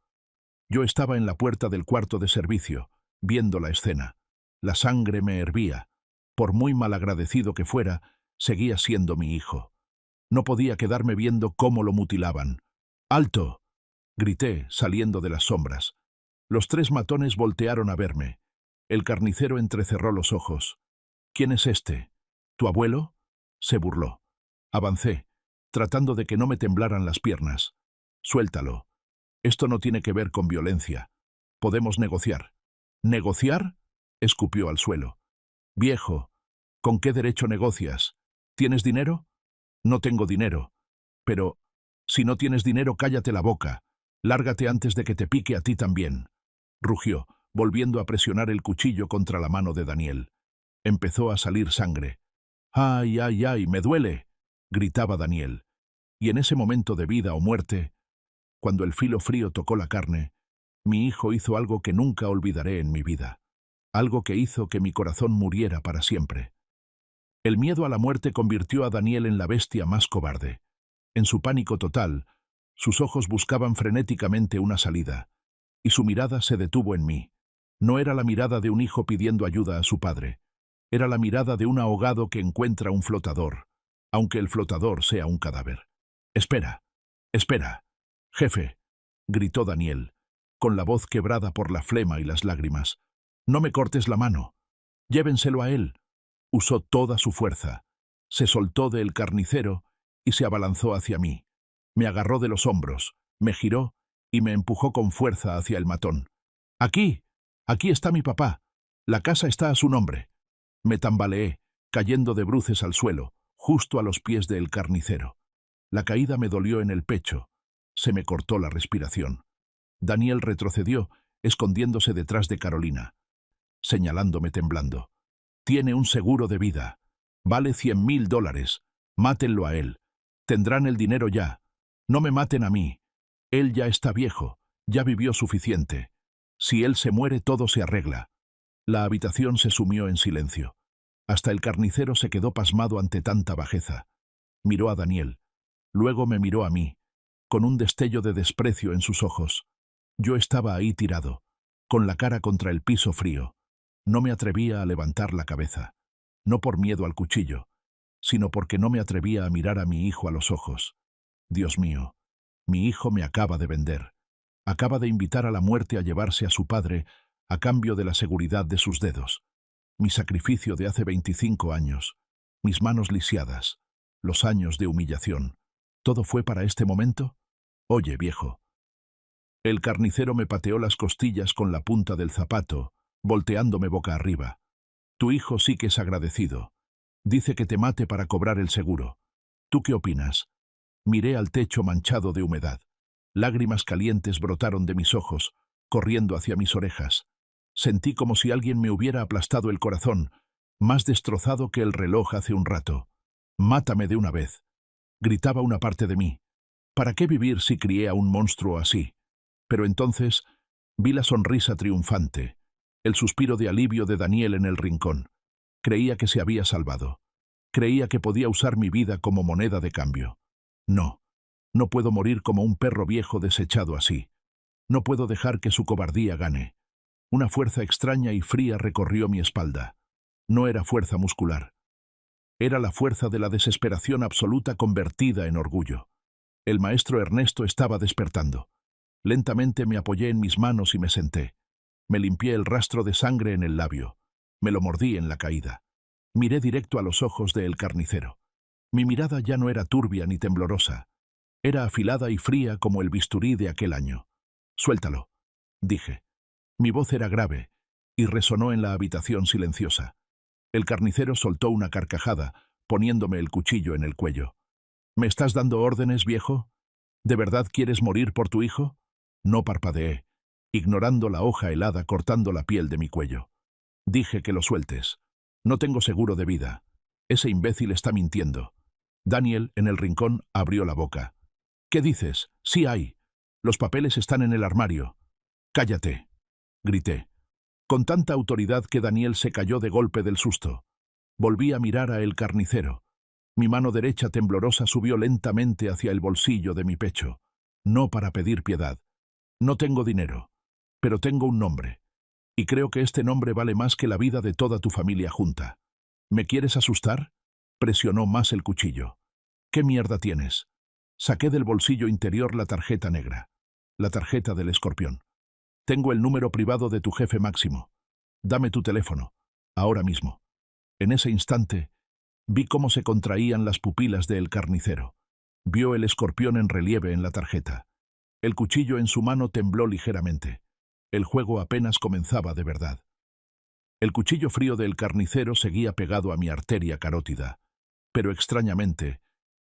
Yo estaba en la puerta del cuarto de servicio, viendo la escena. La sangre me hervía. Por muy malagradecido que fuera, seguía siendo mi hijo. No podía quedarme viendo cómo lo mutilaban. ¡Alto!, grité, saliendo de las sombras. Los 3 matones voltearon a verme. El carnicero entrecerró los ojos. ¿Quién es este? ¿Tu abuelo? Se burló. Avancé, tratando de que no me temblaran las piernas. Suéltalo. Esto no tiene que ver con violencia. Podemos negociar. ¿Negociar?, escupió al suelo. Viejo, ¿con qué derecho negocias? ¿Tienes dinero? No tengo dinero. Pero, si no tienes dinero, cállate la boca. Lárgate antes de que te pique a ti también. Rugió, volviendo a presionar el cuchillo contra la mano de Daniel. Empezó a salir sangre. ¡Ay, ay, ay, me duele!, gritaba Daniel. Y en ese momento de vida o muerte, cuando el filo frío tocó la carne, mi hijo hizo algo que nunca olvidaré en mi vida. Algo que hizo que mi corazón muriera para siempre. El miedo a la muerte convirtió a Daniel en la bestia más cobarde. En su pánico total, sus ojos buscaban frenéticamente una salida, y su mirada se detuvo en mí. No era la mirada de un hijo pidiendo ayuda a su padre. Era la mirada de un ahogado que encuentra un flotador, aunque el flotador sea un cadáver. «Espera, espera, jefe», gritó Daniel, con la voz quebrada por la flema y las lágrimas. «No me cortes la mano. Llévenselo a él». Usó toda su fuerza. Se soltó del carnicero y se abalanzó hacia mí. Me agarró de los hombros, me giró y me empujó con fuerza hacia el matón. «Aquí, aquí está mi papá. La casa está a su nombre». Me tambaleé, cayendo de bruces al suelo, justo a los pies del carnicero. La caída me dolió en el pecho. Se me cortó la respiración. Daniel retrocedió, escondiéndose detrás de Carolina, señalándome temblando. «Tiene un seguro de vida. Vale $100,000. Mátenlo a él. Tendrán el dinero ya. No me maten a mí. Él ya está viejo. Ya vivió suficiente. Si él se muere, todo se arregla». La habitación se sumió en silencio. Hasta el carnicero se quedó pasmado ante tanta bajeza. Miró a Daniel. Luego me miró a mí, con un destello de desprecio en sus ojos. Yo estaba ahí tirado, con la cara contra el piso frío. No me atrevía a levantar la cabeza. No por miedo al cuchillo, sino porque no me atrevía a mirar a mi hijo a los ojos. Dios mío, mi hijo me acaba de vender. Acaba de invitar a la muerte a llevarse a su padre a cambio de la seguridad de sus dedos. Mi sacrificio de hace 25 años, mis manos lisiadas, los años de humillación. ¿Todo fue para este momento? Oye, viejo. El carnicero me pateó las costillas con la punta del zapato, volteándome boca arriba. Tu hijo sí que es agradecido. Dice que te mate para cobrar el seguro. ¿Tú qué opinas? Miré al techo manchado de humedad. Lágrimas calientes brotaron de mis ojos, corriendo hacia mis orejas. Sentí como si alguien me hubiera aplastado el corazón, más destrozado que el reloj hace un rato. «Mátame de una vez», gritaba una parte de mí. ¿Para qué vivir si crié a un monstruo así? Pero entonces vi la sonrisa triunfante, el suspiro de alivio de Daniel en el rincón. Creía que se había salvado. Creía que podía usar mi vida como moneda de cambio. No, no puedo morir como un perro viejo desechado así. No puedo dejar que su cobardía gane. Una fuerza extraña y fría recorrió mi espalda. No era fuerza muscular. Era la fuerza de la desesperación absoluta convertida en orgullo. El maestro Ernesto estaba despertando. Lentamente me apoyé en mis manos y me senté. Me limpié el rastro de sangre en el labio. Me lo mordí en la caída. Miré directo a los ojos del carnicero. Mi mirada ya no era turbia ni temblorosa. Era afilada y fría como el bisturí de aquel año. «Suéltalo», dije. Mi voz era grave y resonó en la habitación silenciosa. El carnicero soltó una carcajada, poniéndome el cuchillo en el cuello. «¿Me estás dando órdenes, viejo? ¿De verdad quieres morir por tu hijo?» No parpadeé, ignorando la hoja helada cortando la piel de mi cuello. Dije que lo sueltes. No tengo seguro de vida. Ese imbécil está mintiendo. Daniel, en el rincón, abrió la boca. «¿Qué dices? Sí hay. Los papeles están en el armario». «Cállate», grité, con tanta autoridad que Daniel se cayó de golpe del susto. Volví a mirar a el carnicero. Mi mano derecha temblorosa subió lentamente hacia el bolsillo de mi pecho. No para pedir piedad. No tengo dinero, pero tengo un nombre. Y creo que este nombre vale más que la vida de toda tu familia junta. ¿Me quieres asustar?, presionó más el cuchillo. ¿Qué mierda tienes? Saqué del bolsillo interior la tarjeta negra. La tarjeta del escorpión. Tengo el número privado de tu jefe máximo. Dame tu teléfono. Ahora mismo. En ese instante, vi cómo se contraían las pupilas del carnicero. Vio el escorpión en relieve en la tarjeta. El cuchillo en su mano tembló ligeramente. El juego apenas comenzaba de verdad. El cuchillo frío del carnicero seguía pegado a mi arteria carótida, pero extrañamente,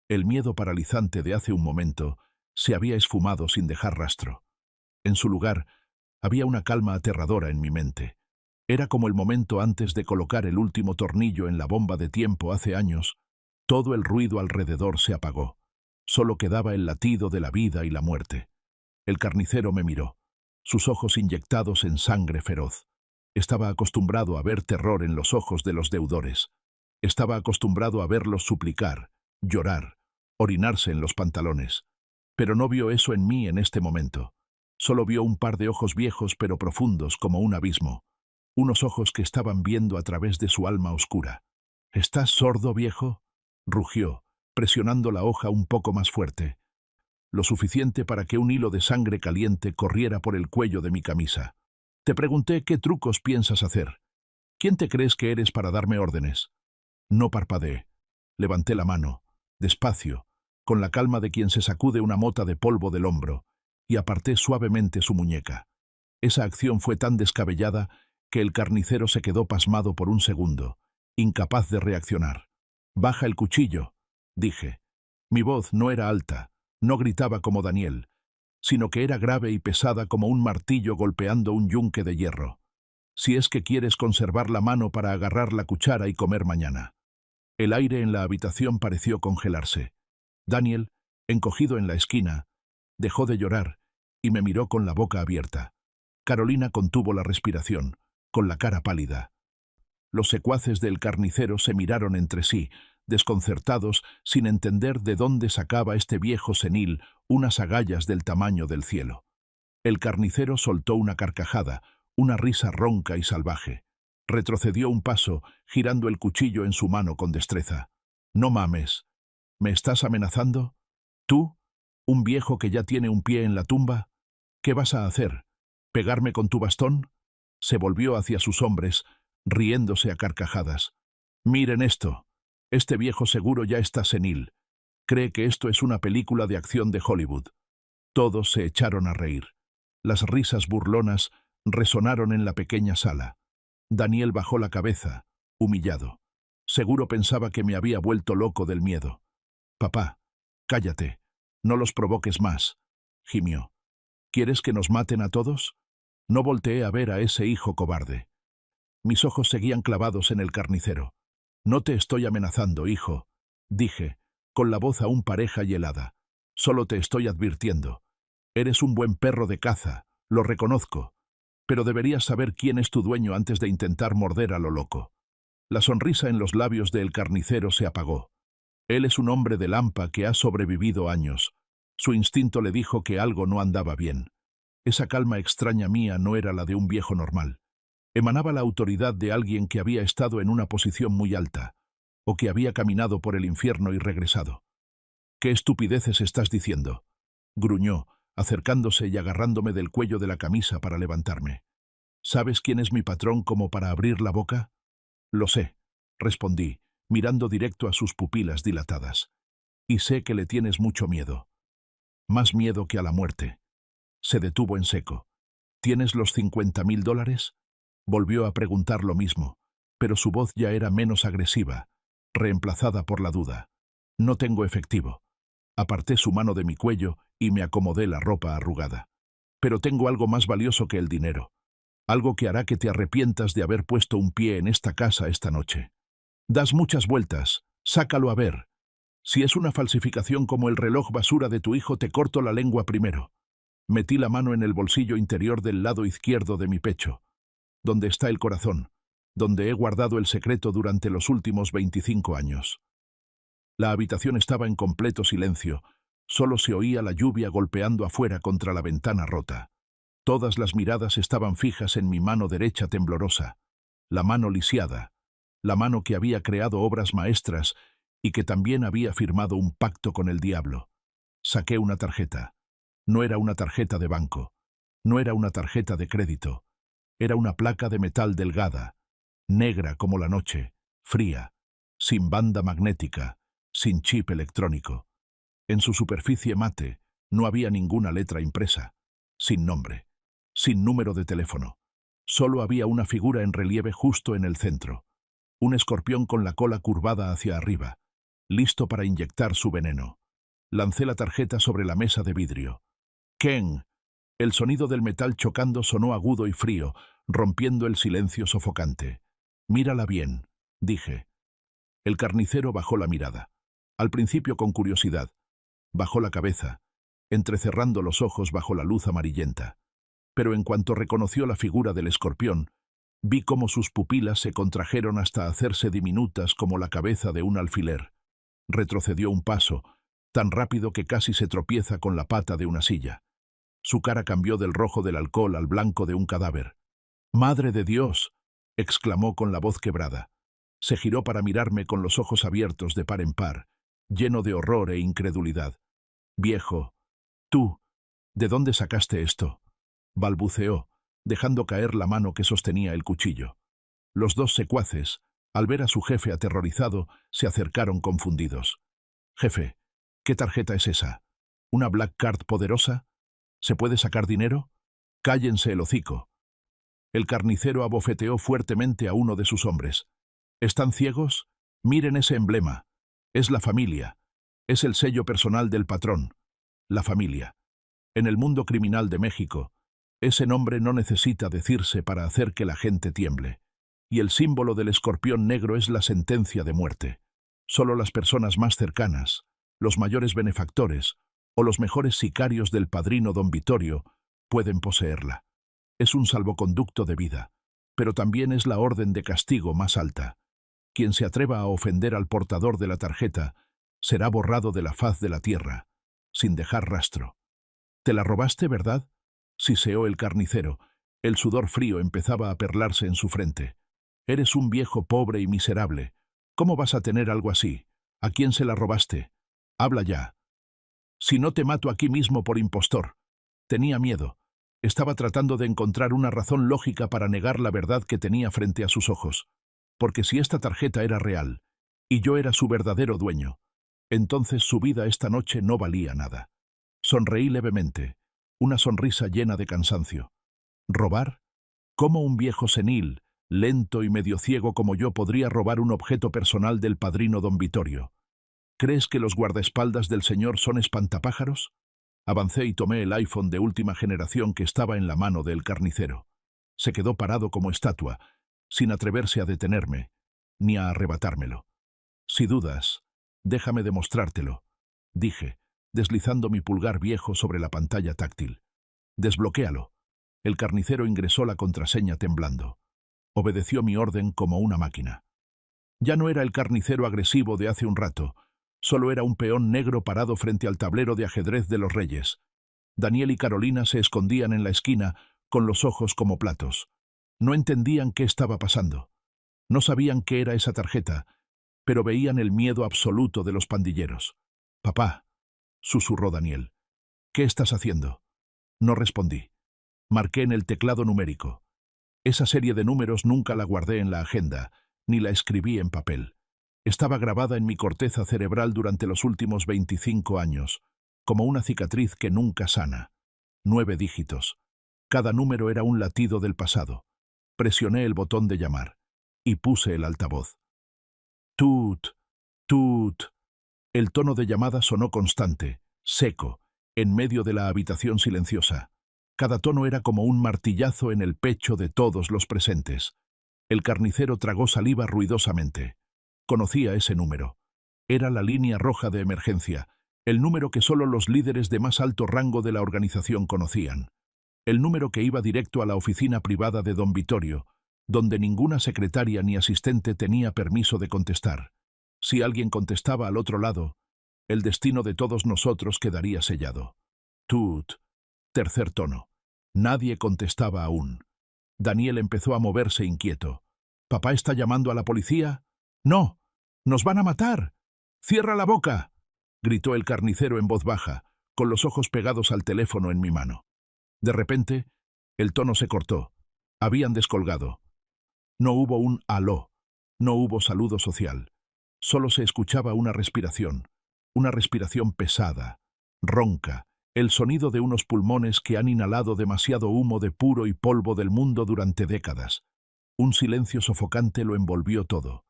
el miedo paralizante de hace un momento se había esfumado sin dejar rastro. En su lugar, había una calma aterradora en mi mente. Era como el momento antes de colocar el último tornillo en la bomba de tiempo hace años. Todo el ruido alrededor se apagó. Solo quedaba el latido de la vida y la muerte. El carnicero me miró, sus ojos inyectados en sangre feroz. Estaba acostumbrado a ver terror en los ojos de los deudores. Estaba acostumbrado a verlos suplicar, llorar, orinarse en los pantalones. Pero no vio eso en mí en este momento. Solo vio un par de ojos viejos pero profundos como un abismo. Unos ojos que estaban viendo a través de su alma oscura. —¿Estás sordo, viejo? —rugió, presionando la hoja un poco más fuerte. Lo suficiente para que un hilo de sangre caliente corriera por el cuello de mi camisa. Te pregunté qué trucos piensas hacer. ¿Quién te crees que eres para darme órdenes? No parpadeé. Levanté la mano, despacio, con la calma de quien se sacude una mota de polvo del hombro, y aparté suavemente su muñeca. Esa acción fue tan descabellada que el carnicero se quedó pasmado por un segundo, incapaz de reaccionar. «Baja el cuchillo», dije. Mi voz no era alta, no gritaba como Daniel, sino que era grave y pesada como un martillo golpeando un yunque de hierro. «Si es que quieres conservar la mano para agarrar la cuchara y comer mañana». El aire en la habitación pareció congelarse. Daniel, encogido en la esquina, dejó de llorar y me miró con la boca abierta. Carolina contuvo la respiración, con la cara pálida. Los secuaces del carnicero se miraron entre sí, desconcertados, sin entender de dónde sacaba este viejo senil unas agallas del tamaño del cielo. El carnicero soltó una carcajada, una risa ronca y salvaje. Retrocedió un paso, girando el cuchillo en su mano con destreza. «No mames. ¿Me estás amenazando? ¿Tú? ¿Un viejo que ya tiene un pie en la tumba? ¿Qué vas a hacer? ¿Pegarme con tu bastón?» Se volvió hacia sus hombres, riéndose a carcajadas. «Miren esto. Este viejo seguro ya está senil. Cree que esto es una película de acción de Hollywood». Todos se echaron a reír. Las risas burlonas resonaron en la pequeña sala. Daniel bajó la cabeza, humillado. Seguro pensaba que me había vuelto loco del miedo. «Papá, cállate. No los provoques más», gimió. «¿Quieres que nos maten a todos?» No volteé a ver a ese hijo cobarde. Mis ojos seguían clavados en el carnicero. «No te estoy amenazando, hijo», dije, con la voz aún pareja y helada. «Solo te estoy advirtiendo. Eres un buen perro de caza, lo reconozco, pero deberías saber quién es tu dueño antes de intentar morder a lo loco». La sonrisa en los labios del carnicero se apagó. Él es un hombre de Lampa que ha sobrevivido años. Su instinto le dijo que algo no andaba bien. Esa calma extraña mía no era la de un viejo normal. Emanaba la autoridad de alguien que había estado en una posición muy alta, o que había caminado por el infierno y regresado. «¿Qué estupideces estás diciendo?», gruñó, acercándose y agarrándome del cuello de la camisa para levantarme. «¿Sabes quién es mi patrón como para abrir la boca?» «Lo sé», respondí, mirando directo a sus pupilas dilatadas. «Y sé que le tienes mucho miedo. Más miedo que a la muerte». Se detuvo en seco. «¿Tienes los $50.000?» Volvió a preguntar lo mismo, pero su voz ya era menos agresiva, reemplazada por la duda. «No tengo efectivo». Aparté su mano de mi cuello y me acomodé la ropa arrugada. «Pero tengo algo más valioso que el dinero. Algo que hará que te arrepientas de haber puesto un pie en esta casa esta noche. Das muchas vueltas. Sácalo a ver. Si es una falsificación como el reloj basura de tu hijo, te corto la lengua primero». Metí la mano en el bolsillo interior del lado izquierdo de mi pecho, donde está el corazón, donde he guardado el secreto durante los últimos 25 años. La habitación estaba en completo silencio, solo se oía la lluvia golpeando afuera contra la ventana rota. Todas las miradas estaban fijas en mi mano derecha temblorosa, la mano lisiada, la mano que había creado obras maestras y que también había firmado un pacto con el diablo. Saqué una tarjeta. No era una tarjeta de banco. No era una tarjeta de crédito. Era una placa de metal delgada, negra como la noche, fría, sin banda magnética, sin chip electrónico. En su superficie mate no había ninguna letra impresa, sin nombre, sin número de teléfono. Solo había una figura en relieve justo en el centro, un escorpión con la cola curvada hacia arriba, listo para inyectar su veneno. Lancé la tarjeta sobre la mesa de vidrio. ¡Ken! El sonido del metal chocando sonó agudo y frío, rompiendo el silencio sofocante. «Mírala bien», dije. El carnicero bajó la mirada. Al principio con curiosidad. Bajó la cabeza, entrecerrando los ojos bajo la luz amarillenta. Pero en cuanto reconoció la figura del escorpión, vi cómo sus pupilas se contrajeron hasta hacerse diminutas como la cabeza de un alfiler. Retrocedió un paso, tan rápido que casi se tropieza con la pata de una silla. Su cara cambió del rojo del alcohol al blanco de un cadáver. «¡Madre de Dios!», exclamó con la voz quebrada. Se giró para mirarme con los ojos abiertos de par en par, lleno de horror e incredulidad. «Viejo, tú, ¿de dónde sacaste esto?», balbuceó, dejando caer la mano que sostenía el cuchillo. Los dos secuaces, al ver a su jefe aterrorizado, se acercaron confundidos. «Jefe, ¿qué tarjeta es esa? ¿Una Black Card poderosa? ¿Se puede sacar dinero? Cállense el hocico». El carnicero abofeteó fuertemente a uno de sus hombres. «¿Están ciegos? Miren ese emblema. Es la familia. Es el sello personal del patrón. La familia. En el mundo criminal de México, ese nombre no necesita decirse para hacer que la gente tiemble. Y el símbolo del escorpión negro es la sentencia de muerte. Solo las personas más cercanas, los mayores benefactores o los mejores sicarios del padrino don Vittorio pueden poseerla. Es un salvoconducto de vida, pero también es la orden de castigo más alta. Quien se atreva a ofender al portador de la tarjeta será borrado de la faz de la tierra, sin dejar rastro. «¿Te la robaste, verdad?», siseó el carnicero. El sudor frío empezaba a perlarse en su frente. «Eres un viejo pobre y miserable. ¿Cómo vas a tener algo así? ¿A quién se la robaste? Habla ya. Si no te mato aquí mismo por impostor». Tenía miedo. Estaba tratando de encontrar una razón lógica para negar la verdad que tenía frente a sus ojos. Porque si esta tarjeta era real, y yo era su verdadero dueño, entonces su vida esta noche no valía nada. Sonreí levemente, una sonrisa llena de cansancio. ¿Robar? ¿Cómo un viejo senil, lento y medio ciego como yo podría robar un objeto personal del padrino don Vittorio? ¿Crees que los guardaespaldas del señor son espantapájaros? Avancé y tomé el iPhone de última generación que estaba en la mano del carnicero. Se quedó parado como estatua, sin atreverse a detenerme, ni a arrebatármelo. «Si dudas, déjame demostrártelo», dije, deslizando mi pulgar viejo sobre la pantalla táctil. «Desbloquéalo». El carnicero ingresó la contraseña temblando. Obedeció mi orden como una máquina. Ya no era el carnicero agresivo de hace un rato, solo era un peón negro parado frente al tablero de ajedrez de los reyes. Daniel y Carolina se escondían en la esquina, con los ojos como platos. No entendían qué estaba pasando. No sabían qué era esa tarjeta, pero veían el miedo absoluto de los pandilleros. «Papá», susurró Daniel, «¿qué estás haciendo?». No respondí. Marqué en el teclado numérico. Esa serie de números nunca la guardé en la agenda, ni la escribí en papel. Estaba grabada en mi corteza cerebral durante los últimos 25 años, como una cicatriz que nunca sana. 9 dígitos. Cada número era un latido del pasado. Presioné el botón de llamar y puse el altavoz. «Tut, tut». El tono de llamada sonó constante, seco, en medio de la habitación silenciosa. Cada tono era como un martillazo en el pecho de todos los presentes. El carnicero tragó saliva ruidosamente. Conocía ese número. Era la línea roja de emergencia, el número que solo los líderes de más alto rango de la organización conocían. El número que iba directo a la oficina privada de don Vittorio, donde ninguna secretaria ni asistente tenía permiso de contestar. Si alguien contestaba al otro lado, el destino de todos nosotros quedaría sellado. Tut. Tercer tono. Nadie contestaba aún. Daniel empezó a moverse inquieto. «¿Papá está llamando a la policía?». «No, nos van a matar». ¡Cierra la boca!, gritó el carnicero en voz baja, con los ojos pegados al teléfono en mi mano. De repente, el tono se cortó. Habían descolgado. No hubo un aló, no hubo saludo social. Solo se escuchaba una respiración pesada, ronca, el sonido de unos pulmones que han inhalado demasiado humo de puro y polvo del mundo durante décadas. Un silencio sofocante lo envolvió todo.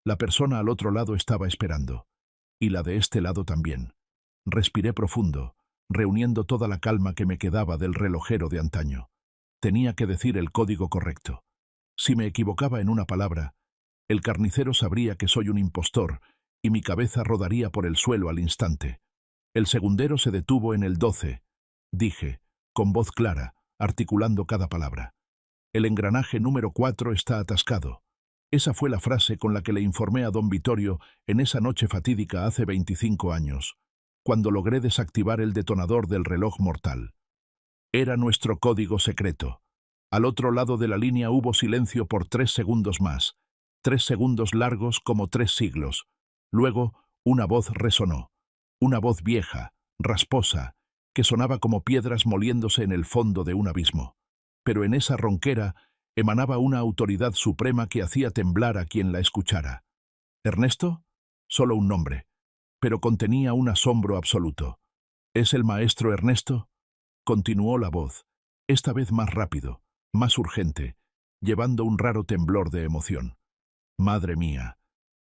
La persona al otro lado estaba esperando. Y la de este lado también. Respiré profundo, reuniendo toda la calma que me quedaba del relojero de antaño. Tenía que decir el código correcto. Si me equivocaba en una palabra, el carnicero sabría que soy un impostor y mi cabeza rodaría por el suelo al instante. El segundero se detuvo en el 12, dije, con voz clara, articulando cada palabra. El engranaje número 4 está atascado. Esa fue la frase con la que le informé a don Vittorio en esa noche fatídica hace 25 años, cuando logré desactivar el detonador del reloj mortal. Era nuestro código secreto. Al otro lado de la línea hubo silencio por 3 segundos más, 3 segundos largos como 3 siglos. Luego, una voz resonó. Una voz vieja, rasposa, que sonaba como piedras moliéndose en el fondo de un abismo. Pero en esa ronquera emanaba una autoridad suprema que hacía temblar a quien la escuchara. ¿Ernesto? Solo un nombre, pero contenía un asombro absoluto. ¿Es el maestro Ernesto? Continuó la voz, esta vez más rápido, más urgente, llevando un raro temblor de emoción. Madre mía,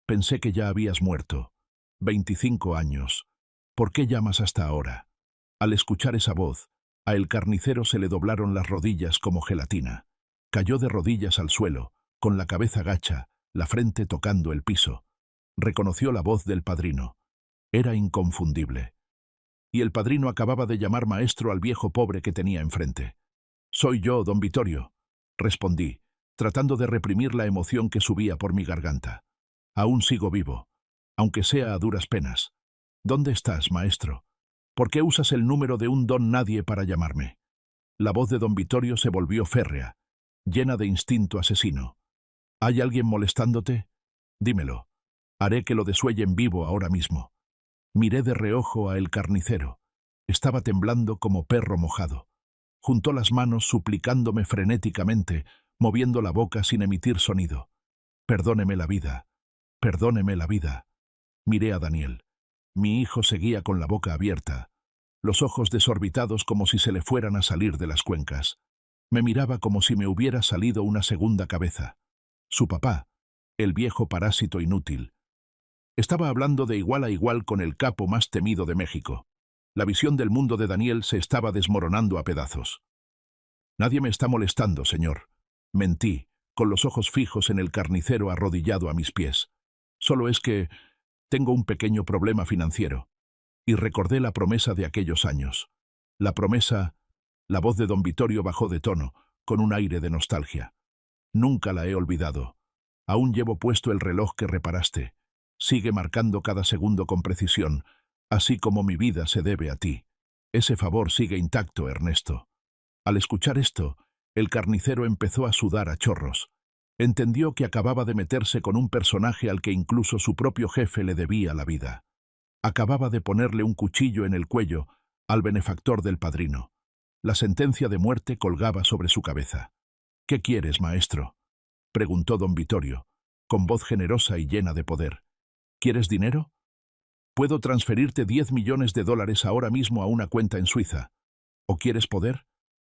pensé que ya habías muerto. 25 años. ¿Por qué llamas hasta ahora? Al escuchar esa voz, a el carnicero se le doblaron las rodillas como gelatina. Cayó de rodillas al suelo, con la cabeza gacha, la frente tocando el piso. Reconoció la voz del padrino. Era inconfundible. Y el padrino acababa de llamar maestro al viejo pobre que tenía enfrente. «Soy yo, don Vittorio», respondí, tratando de reprimir la emoción que subía por mi garganta. «Aún sigo vivo, aunque sea a duras penas. ¿Dónde estás, maestro? ¿Por qué usas el número de un don nadie para llamarme?» La voz de don Vittorio se volvió férrea, llena de instinto asesino. «¿Hay alguien molestándote? Dímelo. Haré que lo desuellen vivo ahora mismo». Miré de reojo a el carnicero. Estaba temblando como perro mojado. Juntó las manos suplicándome frenéticamente, moviendo la boca sin emitir sonido. «Perdóneme la vida. Perdóneme la vida». Miré a Daniel. Mi hijo seguía con la boca abierta, los ojos desorbitados como si se le fueran a salir de las cuencas. Me miraba como si me hubiera salido una segunda cabeza. Su papá, el viejo parásito inútil. Estaba hablando de igual a igual con el capo más temido de México. La visión del mundo de Daniel se estaba desmoronando a pedazos. «Nadie me está molestando, señor», mentí, con los ojos fijos en el carnicero arrodillado a mis pies. «Solo es que tengo un pequeño problema financiero». Y recordé la promesa de aquellos años. La promesa. La voz de don Vittorio bajó de tono, con un aire de nostalgia. «Nunca la he olvidado. Aún llevo puesto el reloj que reparaste. Sigue marcando cada segundo con precisión, así como mi vida se debe a ti. Ese favor sigue intacto, Ernesto». Al escuchar esto, el carnicero empezó a sudar a chorros. Entendió que acababa de meterse con un personaje al que incluso su propio jefe le debía la vida. Acababa de ponerle un cuchillo en el cuello al benefactor del padrino. La sentencia de muerte colgaba sobre su cabeza. «¿Qué quieres, maestro?», preguntó don Vittorio, con voz generosa y llena de poder. «¿Quieres dinero? Puedo transferirte 10 millones de dólares ahora mismo a una cuenta en Suiza. ¿O quieres poder?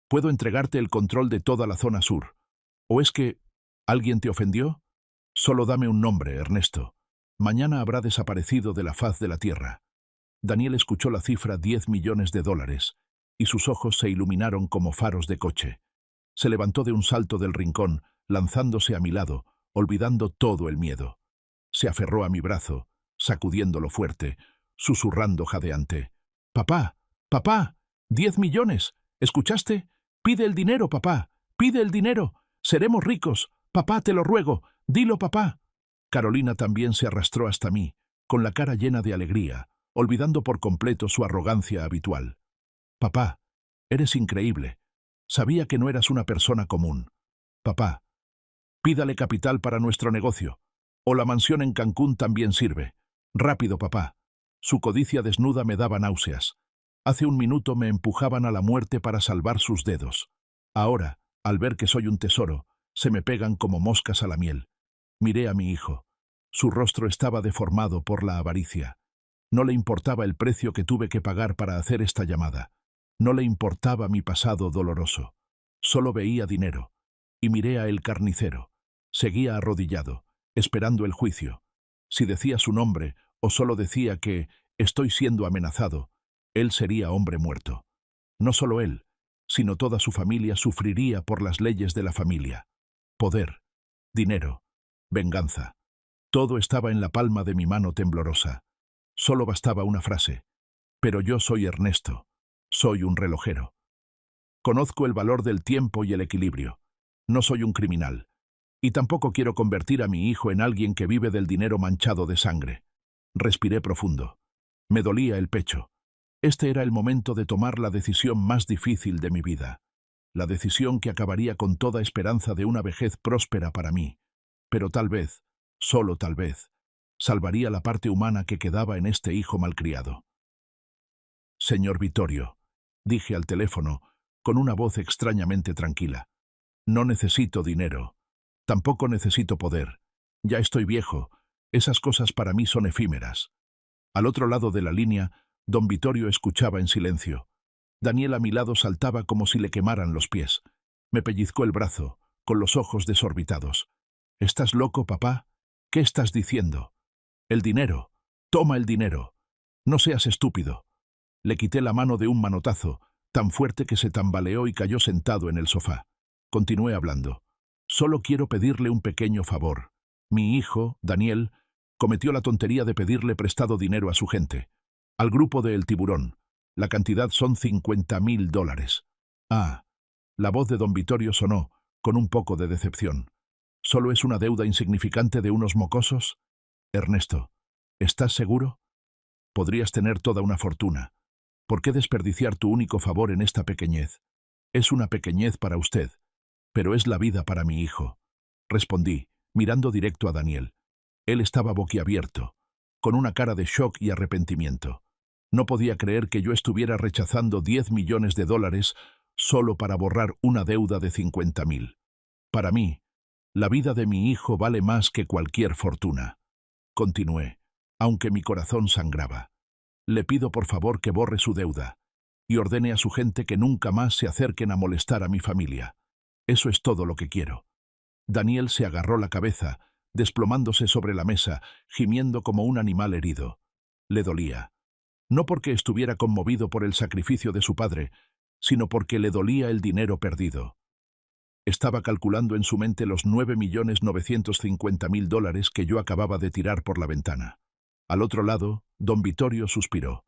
Puedo entregarte el control de toda la zona sur. ¿O es que alguien te ofendió? Solo dame un nombre, Ernesto. Mañana habrá desaparecido de la faz de la tierra». Daniel escuchó la cifra 10 millones de dólares, y sus ojos se iluminaron como faros de coche. Se levantó de un salto del rincón, lanzándose a mi lado, olvidando todo el miedo. Se aferró a mi brazo, sacudiéndolo fuerte, susurrando jadeante. «Papá, papá, 10 millones, ¿escuchaste? Pide el dinero, papá, pide el dinero. Seremos ricos, papá, te lo ruego, dilo, papá». Carolina también se arrastró hasta mí, con la cara llena de alegría, olvidando por completo su arrogancia habitual. «Papá, eres increíble. Sabía que no eras una persona común. Papá, pídale capital para nuestro negocio. O la mansión en Cancún también sirve. Rápido, papá. Su codicia desnuda me daba náuseas. Hace un minuto me empujaban a la muerte para salvar sus dedos. Ahora, al ver que soy un tesoro, se me pegan como moscas a la miel. Miré a mi hijo. Su rostro estaba deformado por la avaricia. No le importaba el precio que tuve que pagar para hacer esta llamada. No le importaba mi pasado doloroso. Solo veía dinero. Y miré a el carnicero. Seguía arrodillado, esperando el juicio. Si decía su nombre o solo decía que estoy siendo amenazado, él sería hombre muerto. No solo él, sino toda su familia sufriría por las leyes de la familia. Poder, dinero, venganza. Todo estaba en la palma de mi mano temblorosa. Solo bastaba una frase. Pero yo soy Ernesto. Soy un relojero. Conozco el valor del tiempo y el equilibrio. No soy un criminal. Y tampoco quiero convertir a mi hijo en alguien que vive del dinero manchado de sangre. Respiré profundo. Me dolía el pecho. Este era el momento de tomar la decisión más difícil de mi vida. La decisión que acabaría con toda esperanza de una vejez próspera para mí. Pero tal vez, solo tal vez, salvaría la parte humana que quedaba en este hijo malcriado. Señor Vittorio, dije al teléfono, con una voz extrañamente tranquila. No necesito dinero. Tampoco necesito poder. Ya estoy viejo. Esas cosas para mí son efímeras. Al otro lado de la línea, don Vittorio escuchaba en silencio. Daniel a mi lado saltaba como si le quemaran los pies. Me pellizcó el brazo, con los ojos desorbitados. ¿Estás loco, papá? ¿Qué estás diciendo? El dinero. Toma el dinero. No seas estúpido. Le quité la mano de un manotazo, tan fuerte que se tambaleó y cayó sentado en el sofá. Continué hablando. Solo quiero pedirle un pequeño favor. Mi hijo, Daniel, cometió la tontería de pedirle prestado dinero a su gente. Al grupo de El Tiburón. La cantidad son $50.000. Ah, la voz de don Vittorio sonó, con un poco de decepción. ¿Solo es una deuda insignificante de unos mocosos? Ernesto, ¿estás seguro? Podrías tener toda una fortuna. ¿Por qué desperdiciar tu único favor en esta pequeñez? Es una pequeñez para usted, pero es la vida para mi hijo. Respondí, mirando directo a Daniel. Él estaba boquiabierto, con una cara de shock y arrepentimiento. No podía creer que yo estuviera rechazando $10 millones solo para borrar una deuda de 50.000. Para mí, la vida de mi hijo vale más que cualquier fortuna. Continué, aunque mi corazón sangraba. Le pido por favor que borre su deuda y ordene a su gente que nunca más se acerquen a molestar a mi familia. Eso es todo lo que quiero. Daniel se agarró la cabeza, desplomándose sobre la mesa, gimiendo como un animal herido. Le dolía. No porque estuviera conmovido por el sacrificio de su padre, sino porque le dolía el dinero perdido. Estaba calculando en su mente los $9.950.000 que yo acababa de tirar por la ventana. Al otro lado, don Vittorio suspiró.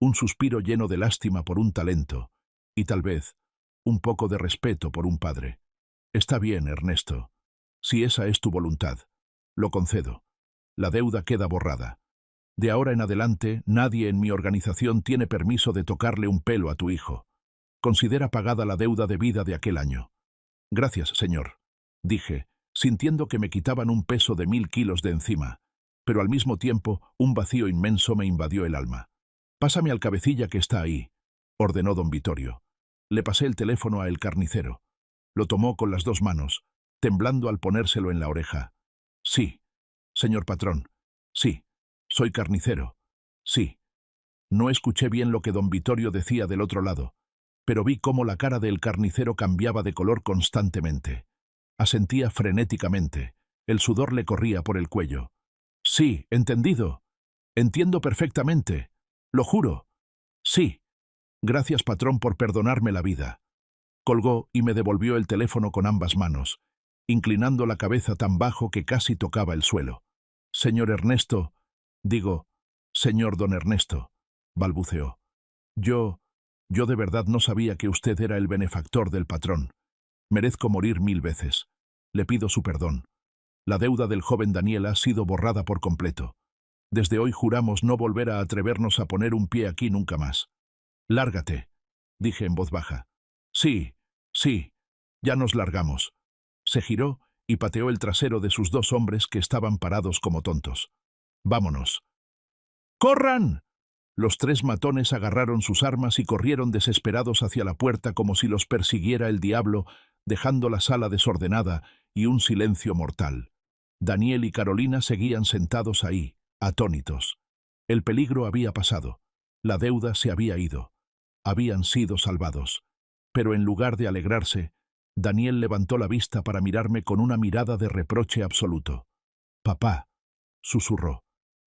Un suspiro lleno de lástima por un talento, y tal vez, un poco de respeto por un padre. Está bien, Ernesto. Si esa es tu voluntad, lo concedo. La deuda queda borrada. De ahora en adelante, nadie en mi organización tiene permiso de tocarle un pelo a tu hijo. Considera pagada la deuda debida de aquel año. Gracias, señor, dije, sintiendo que me quitaban un peso de 1000 kilos de encima, pero al mismo tiempo un vacío inmenso me invadió el alma. Pásame al cabecilla que está ahí, ordenó don Vittorio. Le pasé el teléfono a el carnicero. Lo tomó con las 2 manos, temblando al ponérselo en la oreja. Sí, señor patrón. Sí, soy carnicero. Sí. No escuché bien lo que don Vittorio decía del otro lado, pero vi cómo la cara del carnicero cambiaba de color constantemente. Asentía frenéticamente. El sudor le corría por el cuello. Sí, entendido. Entiendo perfectamente. Lo juro. Sí. Gracias, patrón, por perdonarme la vida. Colgó y me devolvió el teléfono con ambas manos, inclinando la cabeza tan bajo que casi tocaba el suelo. Señor Ernesto, señor don Ernesto, balbuceó. Yo de verdad no sabía que usted era el benefactor del patrón. Merezco morir 1000 veces. Le pido su perdón. La deuda del joven Daniel ha sido borrada por completo. Desde hoy juramos no volver a atrevernos a poner un pie aquí nunca más. Lárgate, dije en voz baja. Sí, sí, ya nos largamos. Se giró y pateó el trasero de sus 2 hombres que estaban parados como tontos. Vámonos. ¡Corran! Los tres matones agarraron sus armas y corrieron desesperados hacia la puerta como si los persiguiera el diablo, dejando la sala desordenada y un silencio mortal. Daniel y Carolina seguían sentados ahí, atónitos. El peligro había pasado. La deuda se había ido. Habían sido salvados. Pero en lugar de alegrarse, Daniel levantó la vista para mirarme con una mirada de reproche absoluto. «Papá», susurró,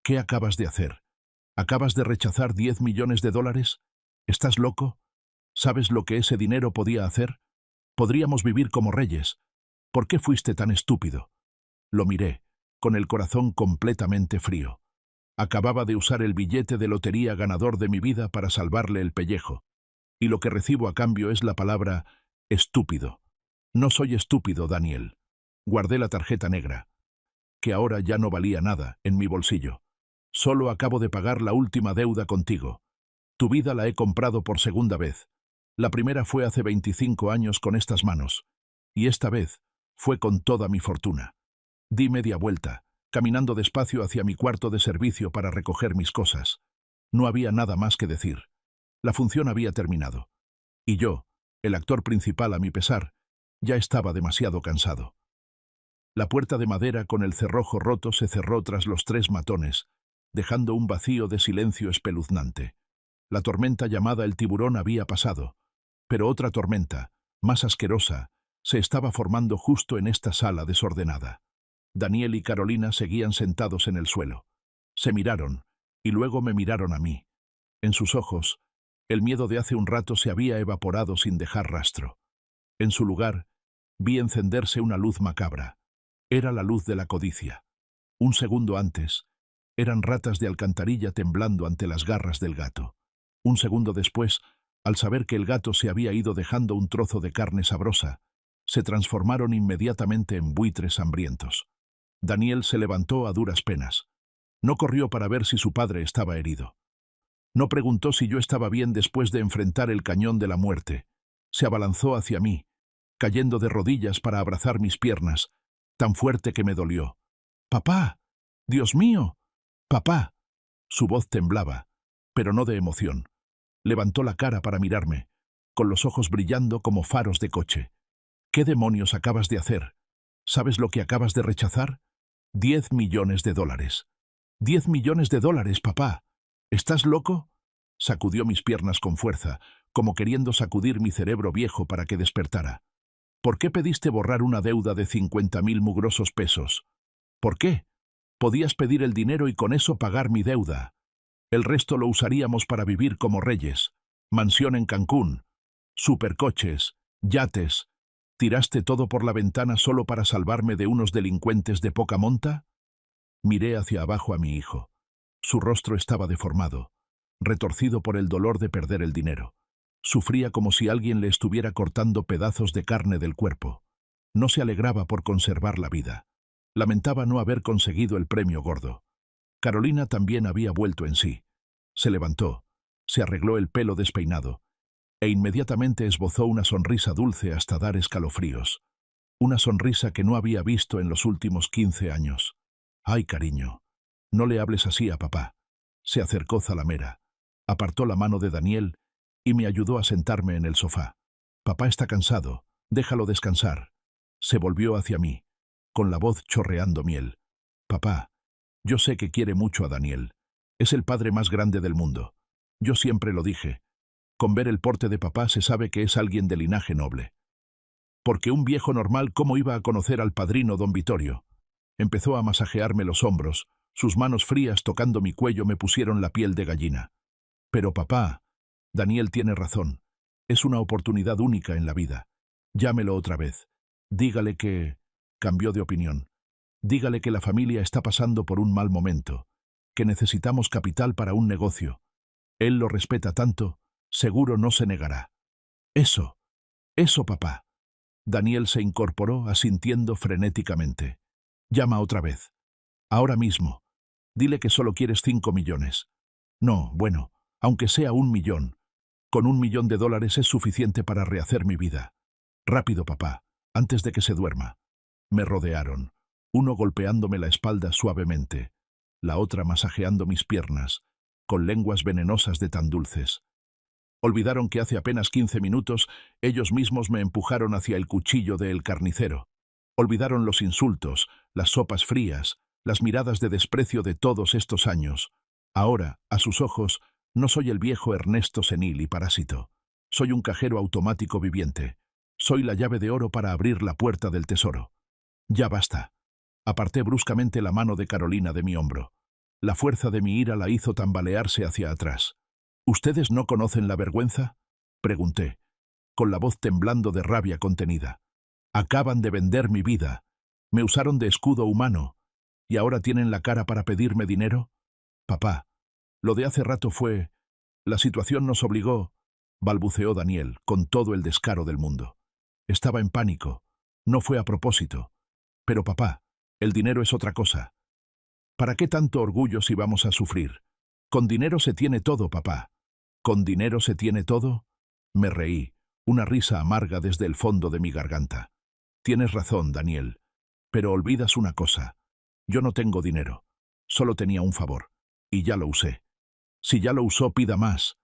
«¿qué acabas de hacer? ¿Acabas de rechazar 10 millones de dólares? ¿Estás loco? ¿Sabes lo que ese dinero podía hacer? Podríamos vivir como reyes. ¿Por qué fuiste tan estúpido?» Lo miré, con el corazón completamente frío. Acababa de usar el billete de lotería ganador de mi vida para salvarle el pellejo. Y lo que recibo a cambio es la palabra estúpido. No soy estúpido, Daniel. Guardé la tarjeta negra, que ahora ya no valía nada, en mi bolsillo. Solo acabo de pagar la última deuda contigo. Tu vida la he comprado por segunda vez. La primera fue hace 25 años con estas manos. Y esta vez fue con toda mi fortuna. Di media vuelta, caminando despacio hacia mi cuarto de servicio para recoger mis cosas. No había nada más que decir. La función había terminado. Y yo, el actor principal a mi pesar, ya estaba demasiado cansado. La puerta de madera con el cerrojo roto se cerró tras los tres matones, dejando un vacío de silencio espeluznante. La tormenta llamada el tiburón había pasado, pero otra tormenta, más asquerosa, se estaba formando justo en esta sala desordenada. Daniel y Carolina seguían sentados en el suelo. Se miraron, y luego me miraron a mí. En sus ojos, el miedo de hace un rato se había evaporado sin dejar rastro. En su lugar, vi encenderse una luz macabra. Era la luz de la codicia. Un segundo antes, eran ratas de alcantarilla temblando ante las garras del gato. Un segundo después, al saber que el gato se había ido dejando un trozo de carne sabrosa, se transformaron inmediatamente en buitres hambrientos. Daniel se levantó a duras penas. No corrió para ver si su padre estaba herido. No preguntó si yo estaba bien después de enfrentar el cañón de la muerte. Se abalanzó hacia mí, cayendo de rodillas para abrazar mis piernas, tan fuerte que me dolió. «¡Papá! ¡Dios mío! ¡Papá!». Su voz temblaba, pero no de emoción. Levantó la cara para mirarme, con los ojos brillando como faros de coche. «¿Qué demonios acabas de hacer? ¿Sabes lo que acabas de rechazar? 10 millones de dólares. 10 millones de dólares, papá. ¿Estás loco?». Sacudió mis piernas con fuerza, como queriendo sacudir mi cerebro viejo para que despertara. «¿Por qué pediste borrar una deuda de 50.000 mugrosos pesos? ¿Por qué? Podías pedir el dinero y con eso pagar mi deuda. El resto lo usaríamos para vivir como reyes. Mansión en Cancún, supercoches, yates. ¿Tiraste todo por la ventana solo para salvarme de unos delincuentes de poca monta?». Miré hacia abajo a mi hijo. Su rostro estaba deformado, retorcido por el dolor de perder el dinero. Sufría como si alguien le estuviera cortando pedazos de carne del cuerpo. No se alegraba por conservar la vida. Lamentaba no haber conseguido el premio gordo. Carolina también había vuelto en sí. Se levantó, se arregló el pelo despeinado, e inmediatamente esbozó una sonrisa dulce hasta dar escalofríos. Una sonrisa que no había visto en los últimos 15 años. «Ay, cariño, no le hables así a papá». Se acercó zalamera, apartó la mano de Daniel y me ayudó a sentarme en el sofá. «Papá está cansado, déjalo descansar». Se volvió hacia mí, con la voz chorreando miel. «Papá, yo sé que quiere mucho a Daniel. Es el padre más grande del mundo. Yo siempre lo dije. Con ver el porte de papá se sabe que es alguien de linaje noble. Porque un viejo normal, ¿cómo iba a conocer al padrino don Vittorio?». Empezó a masajearme los hombros, sus manos frías tocando mi cuello me pusieron la piel de gallina. «Pero papá, Daniel tiene razón. Es una oportunidad única en la vida. Llámelo otra vez. Dígale que...». Cambió de opinión. «Dígale que la familia está pasando por un mal momento, que necesitamos capital para un negocio. Él lo respeta tanto, seguro no se negará». «Eso, papá». Daniel se incorporó asintiendo frenéticamente. «Llama otra vez. Ahora mismo. Dile que solo quieres 5 millones. No, bueno, aunque sea 1 millón. Con 1 millón de dólares es suficiente para rehacer mi vida. Rápido, papá, antes de que se duerma». Me rodearon, uno golpeándome la espalda suavemente, la otra masajeando mis piernas, con lenguas venenosas de tan dulces. Olvidaron que hace apenas 15 minutos ellos mismos me empujaron hacia el cuchillo del carnicero. Olvidaron los insultos, las sopas frías, las miradas de desprecio de todos estos años. Ahora, a sus ojos, no soy el viejo Ernesto senil y parásito. Soy un cajero automático viviente. Soy la llave de oro para abrir la puerta del tesoro. Ya basta. Aparté bruscamente la mano de Carolina de mi hombro. La fuerza de mi ira la hizo tambalearse hacia atrás. ¿Ustedes no conocen la vergüenza?, pregunté, con la voz temblando de rabia contenida. Acaban de vender mi vida. Me usaron de escudo humano. ¿Y ahora tienen la cara para pedirme dinero? Papá, lo de hace rato fue... La situación nos obligó, balbuceó Daniel, con todo el descaro del mundo. Estaba en pánico. No fue a propósito. Pero papá, el dinero es otra cosa. ¿Para qué tanto orgullo si vamos a sufrir? Con dinero se tiene todo, papá. ¿Con dinero se tiene todo? Me reí, una risa amarga desde el fondo de mi garganta. Tienes razón, Daniel. Pero olvidas una cosa. Yo no tengo dinero. Solo tenía un favor. Y ya lo usé. Si ya lo usó, pida más.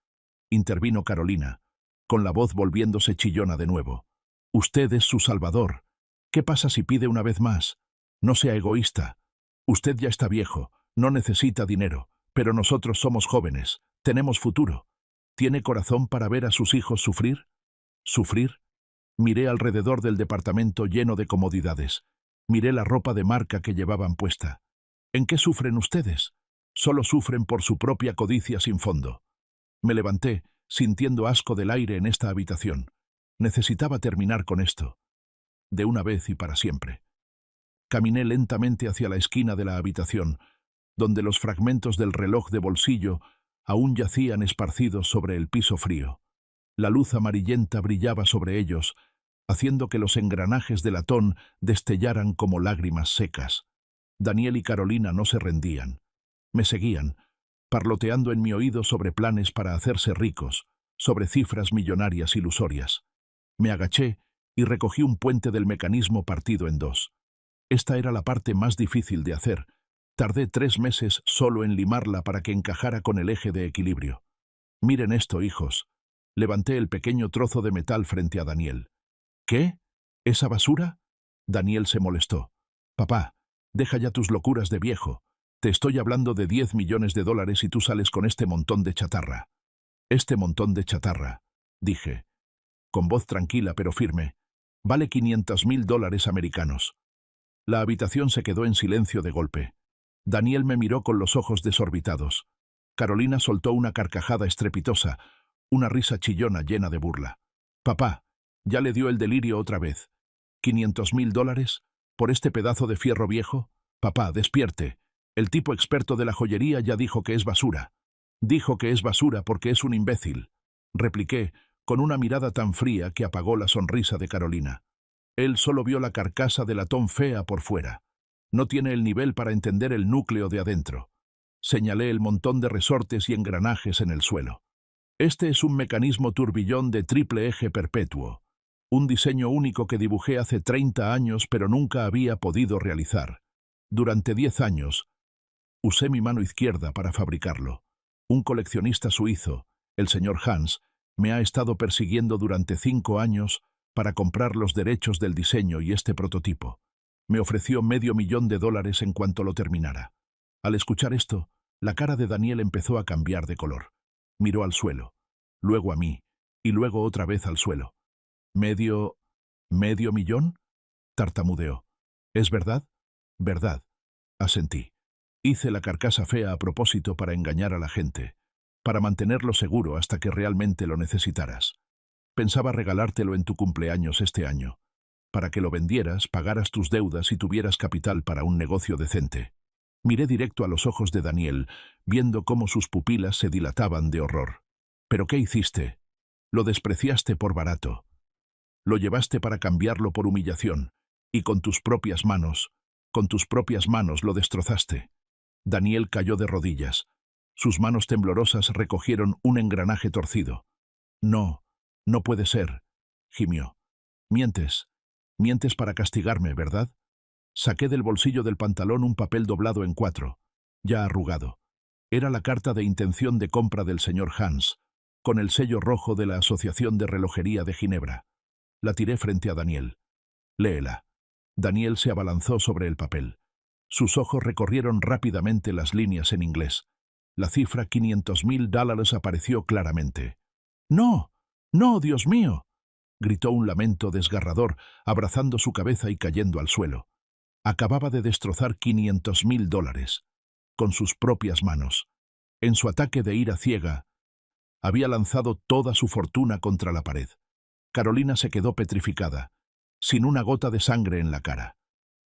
Intervino Carolina, con la voz volviéndose chillona de nuevo. Usted es su salvador. ¿Qué pasa si pide una vez más? No sea egoísta. Usted ya está viejo, no necesita dinero, pero nosotros somos jóvenes, tenemos futuro. ¿Tiene corazón para ver a sus hijos sufrir? ¿Sufrir? Miré alrededor del departamento lleno de comodidades. Miré la ropa de marca que llevaban puesta. ¿En qué sufren ustedes? Solo sufren por su propia codicia sin fondo. Me levanté, sintiendo asco del aire en esta habitación. Necesitaba terminar con esto. De una vez y para siempre. Caminé lentamente hacia la esquina de la habitación, donde los fragmentos del reloj de bolsillo aún yacían esparcidos sobre el piso frío. La luz amarillenta brillaba sobre ellos, haciendo que los engranajes de latón destellaran como lágrimas secas. Daniel y Carolina no se rendían. Me seguían, parloteando en mi oído sobre planes para hacerse ricos, sobre cifras millonarias ilusorias. Me agaché y recogí un puente del mecanismo partido en dos. Esta era la parte más difícil de hacer. Tardé 3 meses solo en limarla para que encajara con el eje de equilibrio. Miren esto, hijos. Levanté el pequeño trozo de metal frente a Daniel. ¿Qué? ¿Esa basura? Daniel se molestó. Papá, deja ya tus locuras de viejo. Te estoy hablando de 10 millones de dólares y tú sales con este montón de chatarra. Este montón de chatarra, dije, con voz tranquila pero firme, vale 500.000 dólares americanos. La habitación se quedó en silencio de golpe. Daniel me miró con los ojos desorbitados. Carolina soltó una carcajada estrepitosa, una risa chillona llena de burla. Papá, ya le dio el delirio otra vez. ¿500.000 dólares? ¿Por este pedazo de fierro viejo? Papá, despierte. El tipo experto de la joyería ya dijo que es basura. Dijo que es basura porque es un imbécil. Repliqué, con una mirada tan fría que apagó la sonrisa de Carolina. Él solo vio la carcasa de latón fea por fuera. No tiene el nivel para entender el núcleo de adentro. Señalé el montón de resortes y engranajes en el suelo. Este es un mecanismo turbillón de triple eje perpetuo. Un diseño único que dibujé hace 30 años pero nunca había podido realizar. Durante 10 años, usé mi mano izquierda para fabricarlo. Un coleccionista suizo, el señor Hans, me ha estado persiguiendo durante 5 años para comprar los derechos del diseño y este prototipo. Me ofreció $500.000 en cuanto lo terminara. Al escuchar esto, la cara de Daniel empezó a cambiar de color. Miró al suelo, luego a mí, y luego otra vez al suelo. ¿Medio millón? Tartamudeó. ¿Es verdad? Verdad. Asentí. Hice la carcasa fea a propósito para engañar a la gente, para mantenerlo seguro hasta que realmente lo necesitaras. Pensaba regalártelo en tu cumpleaños este año, para que lo vendieras, pagaras tus deudas y tuvieras capital para un negocio decente. Miré directo a los ojos de Daniel, viendo cómo sus pupilas se dilataban de horror. ¿Pero qué hiciste? Lo despreciaste por barato. Lo llevaste para cambiarlo por humillación, y con tus propias manos lo destrozaste. Daniel cayó de rodillas. Sus manos temblorosas recogieron un engranaje torcido. No, no puede ser, gimió. Mientes para castigarme, ¿verdad? Saqué del bolsillo del pantalón un papel doblado en 4, ya arrugado. Era la carta de intención de compra del señor Hans, con el sello rojo de la Asociación de Relojería de Ginebra. La tiré frente a Daniel. Léela. Daniel se abalanzó sobre el papel. Sus ojos recorrieron rápidamente las líneas en inglés. La cifra $500,000 apareció claramente. ¡No! ¡No, Dios mío!, gritó un lamento desgarrador, abrazando su cabeza y cayendo al suelo. Acababa de destrozar $500,000, con sus propias manos. En su ataque de ira ciega, había lanzado toda su fortuna contra la pared. Carolina se quedó petrificada, sin una gota de sangre en la cara.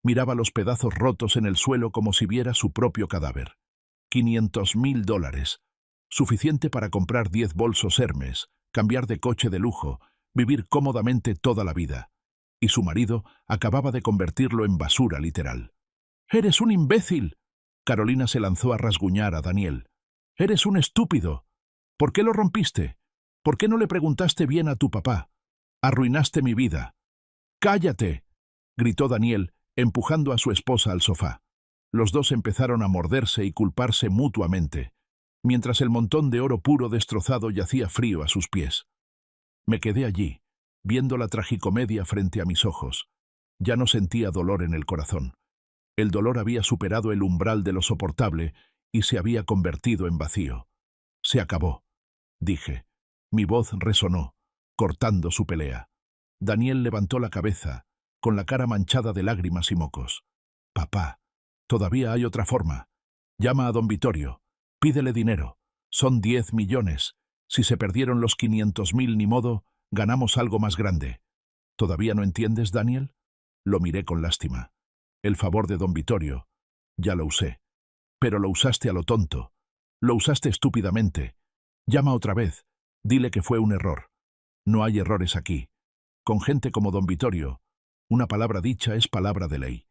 Miraba los pedazos rotos en el suelo como si viera su propio cadáver. $500,000, suficiente para comprar 10 bolsos Hermes, cambiar de coche de lujo, vivir cómodamente toda la vida. Y su marido acababa de convertirlo en basura literal. «¡Eres un imbécil!», Carolina se lanzó a rasguñar a Daniel. «¡Eres un estúpido! ¿Por qué lo rompiste? ¿Por qué no le preguntaste bien a tu papá? Arruinaste mi vida». «¡Cállate!», gritó Daniel, empujando a su esposa al sofá. Los dos empezaron a morderse y culparse mutuamente, mientras el montón de oro puro destrozado yacía frío a sus pies. Me quedé allí, viendo la tragicomedia frente a mis ojos. Ya no sentía dolor en el corazón. El dolor había superado el umbral de lo soportable y se había convertido en vacío. «Se acabó», dije. Mi voz resonó, cortando su pelea. Daniel levantó la cabeza, con la cara manchada de lágrimas y mocos. «Papá, todavía hay otra forma. Llama a don Vittorio. Pídele dinero. Son 10 millones. Si se perdieron los 500,000 ni modo, ganamos algo más grande». «¿Todavía no entiendes, Daniel?». Lo miré con lástima. «El favor de don Vittorio. Ya lo usé. Pero lo usaste a lo tonto. Lo usaste estúpidamente. Llama otra vez. Dile que fue un error. No hay errores aquí. Con gente como don Vittorio, una palabra dicha es palabra de ley.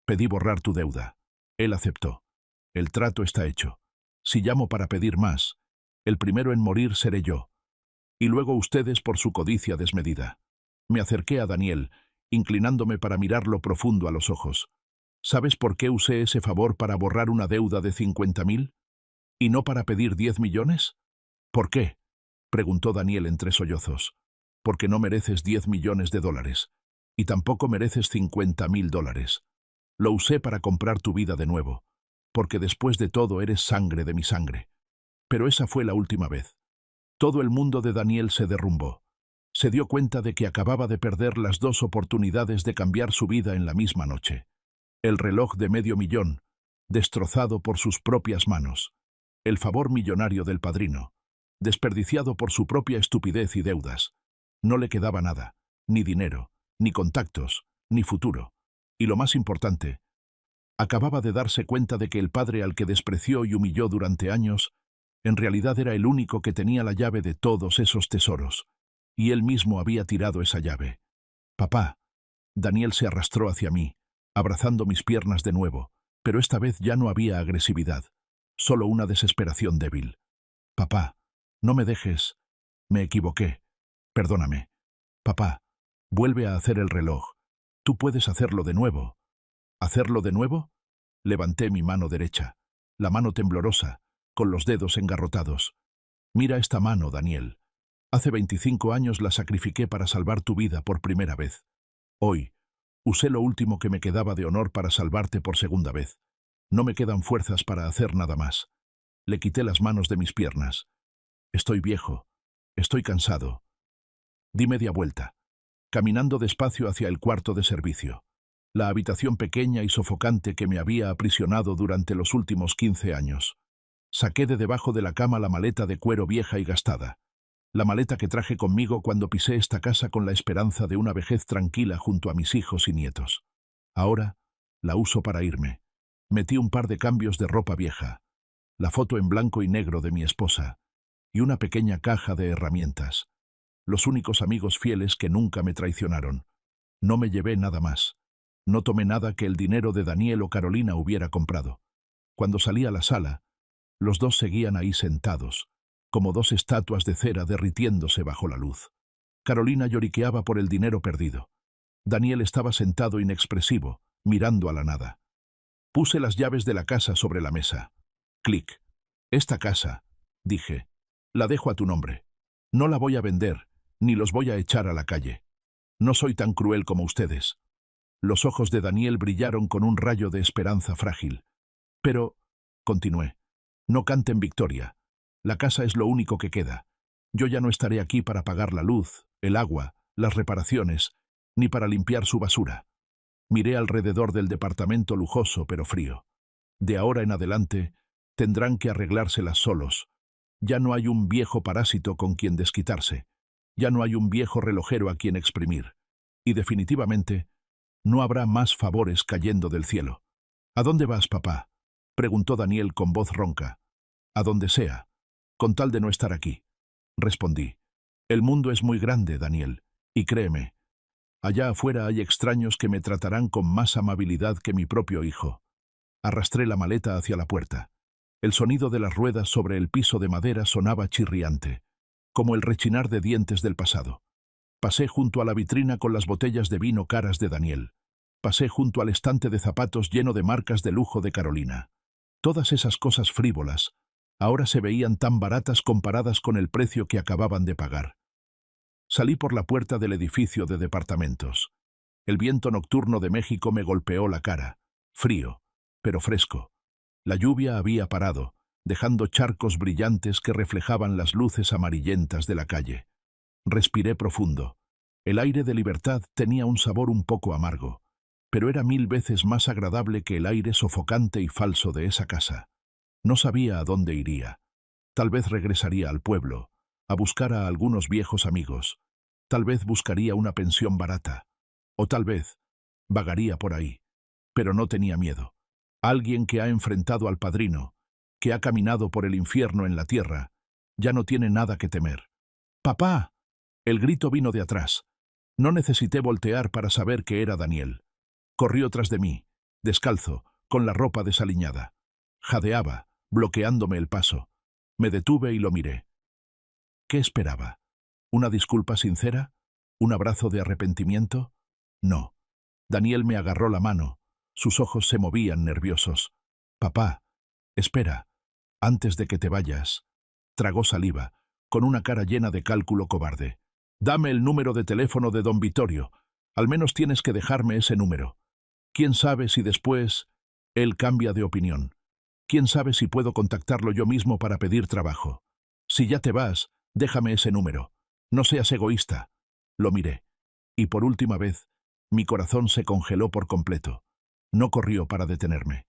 Pedí borrar tu deuda. Él aceptó. El trato está hecho. Si llamo para pedir más, el primero en morir seré yo. Y luego ustedes por su codicia desmedida». Me acerqué a Daniel, inclinándome para mirarlo profundo a los ojos. «¿Sabes por qué usé ese favor para borrar una deuda de 50,000? ¿Y no para pedir 10 millones? «¿Por qué?», preguntó Daniel entre sollozos. «Porque no mereces 10 millones de dólares. Y tampoco mereces 50,000 dólares. Lo usé para comprar tu vida de nuevo. Porque después de todo eres sangre de mi sangre». Pero esa fue la última vez. Todo el mundo de Daniel se derrumbó. Se dio cuenta de que acababa de perder las 2 oportunidades de cambiar su vida en la misma noche. El reloj de $500,000, destrozado por sus propias manos. El favor millonario del padrino, desperdiciado por su propia estupidez y deudas. No le quedaba nada, ni dinero, ni contactos, ni futuro. Y lo más importante, acababa de darse cuenta de que el padre al que despreció y humilló durante años, en realidad era el único que tenía la llave de todos esos tesoros. Y él mismo había tirado esa llave. «Papá». Daniel se arrastró hacia mí, abrazando mis piernas de nuevo, pero esta vez ya no había agresividad, solo una desesperación débil. «Papá, no me dejes. Me equivoqué. Perdóname. Papá, vuelve a hacer el reloj. Tú puedes hacerlo de nuevo». «¿Hacerlo de nuevo?». Levanté mi mano derecha, la mano temblorosa, con los dedos engarrotados. «Mira esta mano, Daniel. Hace 25 años la sacrifiqué para salvar tu vida por primera vez. Hoy, usé lo último que me quedaba de honor para salvarte por segunda vez. No me quedan fuerzas para hacer nada más». Le quité las manos de mis piernas. «Estoy viejo. Estoy cansado». Di media vuelta, caminando despacio hacia el cuarto de servicio, la habitación pequeña y sofocante que me había aprisionado durante los últimos 15 años. Saqué de debajo de la cama la maleta de cuero vieja y gastada, la maleta que traje conmigo cuando pisé esta casa con la esperanza de una vejez tranquila junto a mis hijos y nietos. Ahora la uso para irme. Metí un par de cambios de ropa vieja, la foto en blanco y negro de mi esposa y una pequeña caja de herramientas. Los únicos amigos fieles que nunca me traicionaron. No me llevé nada más. No tomé nada que el dinero de Daniel o Carolina hubiera comprado. Cuando salí a la sala, los dos seguían ahí sentados, como 2 estatuas de cera derritiéndose bajo la luz. Carolina lloriqueaba por el dinero perdido. Daniel estaba sentado inexpresivo, mirando a la nada. Puse las llaves de la casa sobre la mesa. Clic. Esta casa, dije, la dejo a tu nombre. No la voy a vender, ni los voy a echar a la calle. No soy tan cruel como ustedes. Los ojos de Daniel brillaron con un rayo de esperanza frágil. Pero, continué, no canten victoria. La casa es lo único que queda. Yo ya no estaré aquí para pagar la luz, el agua, las reparaciones, ni para limpiar su basura. Miré alrededor del departamento lujoso pero frío. De ahora en adelante, tendrán que arreglárselas solos. Ya no hay un viejo parásito con quien desquitarse. Ya no hay un viejo relojero a quien exprimir. Y definitivamente, no habrá más favores cayendo del cielo. ¿A dónde vas, papá?, preguntó Daniel con voz ronca. A donde sea, con tal de no estar aquí. Respondí. El mundo es muy grande, Daniel, y créeme, allá afuera hay extraños que me tratarán con más amabilidad que mi propio hijo. Arrastré la maleta hacia la puerta. El sonido de las ruedas sobre el piso de madera sonaba chirriante, como el rechinar de dientes del pasado. Pasé junto a la vitrina con las botellas de vino caras de Daniel. Pasé junto al estante de zapatos lleno de marcas de lujo de Carolina. Todas esas cosas frívolas ahora se veían tan baratas comparadas con el precio que acababan de pagar. Salí por la puerta del edificio de departamentos. El viento nocturno de México me golpeó la cara, frío, pero fresco. La lluvia había parado, dejando charcos brillantes que reflejaban las luces amarillentas de la calle. Respiré profundo. El aire de libertad tenía un sabor un poco amargo, pero era 1000 veces más agradable que el aire sofocante y falso de esa casa. No sabía a dónde iría. Tal vez regresaría al pueblo, a buscar a algunos viejos amigos. Tal vez buscaría una pensión barata. O tal vez vagaría por ahí. Pero no tenía miedo. Alguien que ha enfrentado al padrino, que ha caminado por el infierno en la tierra, ya no tiene nada que temer. ¡Papá! El grito vino de atrás. No necesité voltear para saber que era Daniel. Corrió tras de mí, descalzo, con la ropa desaliñada. Jadeaba, bloqueándome el paso. Me detuve y lo miré. ¿Qué esperaba? ¿Una disculpa sincera? ¿Un abrazo de arrepentimiento? No. Daniel me agarró la mano. Sus ojos se movían nerviosos. Papá, espera, antes de que te vayas. Tragó saliva, con una cara llena de cálculo cobarde. Dame el número de teléfono de don Vittorio. Al menos tienes que dejarme ese número. ¿Quién sabe si después él cambia de opinión? ¿Quién sabe si puedo contactarlo yo mismo para pedir trabajo? Si ya te vas, déjame ese número. No seas egoísta. Lo miré. Y por última vez, mi corazón se congeló por completo. No corrió para detenerme.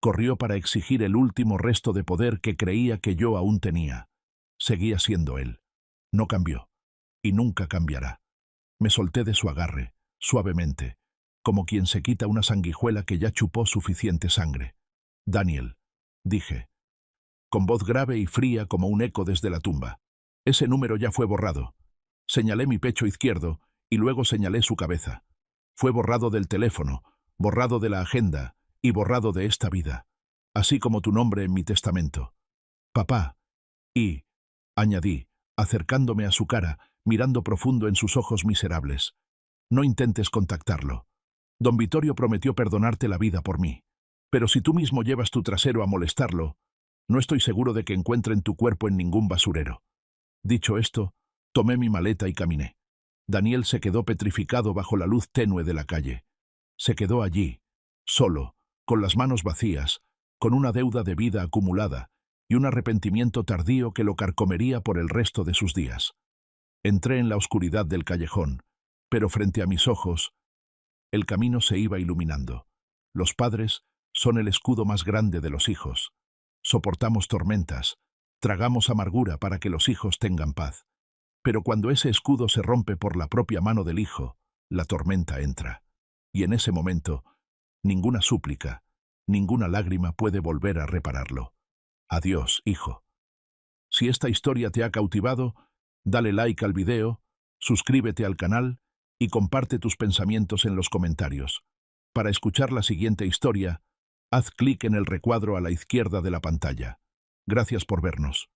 Corrió para exigir el último resto de poder que creía que yo aún tenía. Seguía siendo él. No cambió. Y nunca cambiará. Me solté de su agarre, suavemente, como quien se quita una sanguijuela que ya chupó suficiente sangre. Daniel, dije, con voz grave y fría como un eco desde la tumba. Ese número ya fue borrado. Señalé mi pecho izquierdo y luego señalé su cabeza. Fue borrado del teléfono, borrado de la agenda y borrado de esta vida, así como tu nombre en mi testamento. Papá, y, añadí, acercándome a su cara, mirando profundo en sus ojos miserables, no intentes contactarlo. Don Vittorio prometió perdonarte la vida por mí, pero si tú mismo llevas tu trasero a molestarlo, no estoy seguro de que encuentren tu cuerpo en ningún basurero. Dicho esto, tomé mi maleta y caminé. Daniel se quedó petrificado bajo la luz tenue de la calle. Se quedó allí, solo, con las manos vacías, con una deuda de vida acumulada y un arrepentimiento tardío que lo carcomería por el resto de sus días. Entré en la oscuridad del callejón, pero frente a mis ojos, el camino se iba iluminando. Los padres son el escudo más grande de los hijos. Soportamos tormentas, tragamos amargura para que los hijos tengan paz. Pero cuando ese escudo se rompe por la propia mano del hijo, la tormenta entra. Y en ese momento, ninguna súplica, ninguna lágrima puede volver a repararlo. Adiós, hijo. Si esta historia te ha cautivado, dale like al video, suscríbete al canal y comparte tus pensamientos en los comentarios. Para escuchar la siguiente historia, haz clic en el recuadro a la izquierda de la pantalla. Gracias por vernos.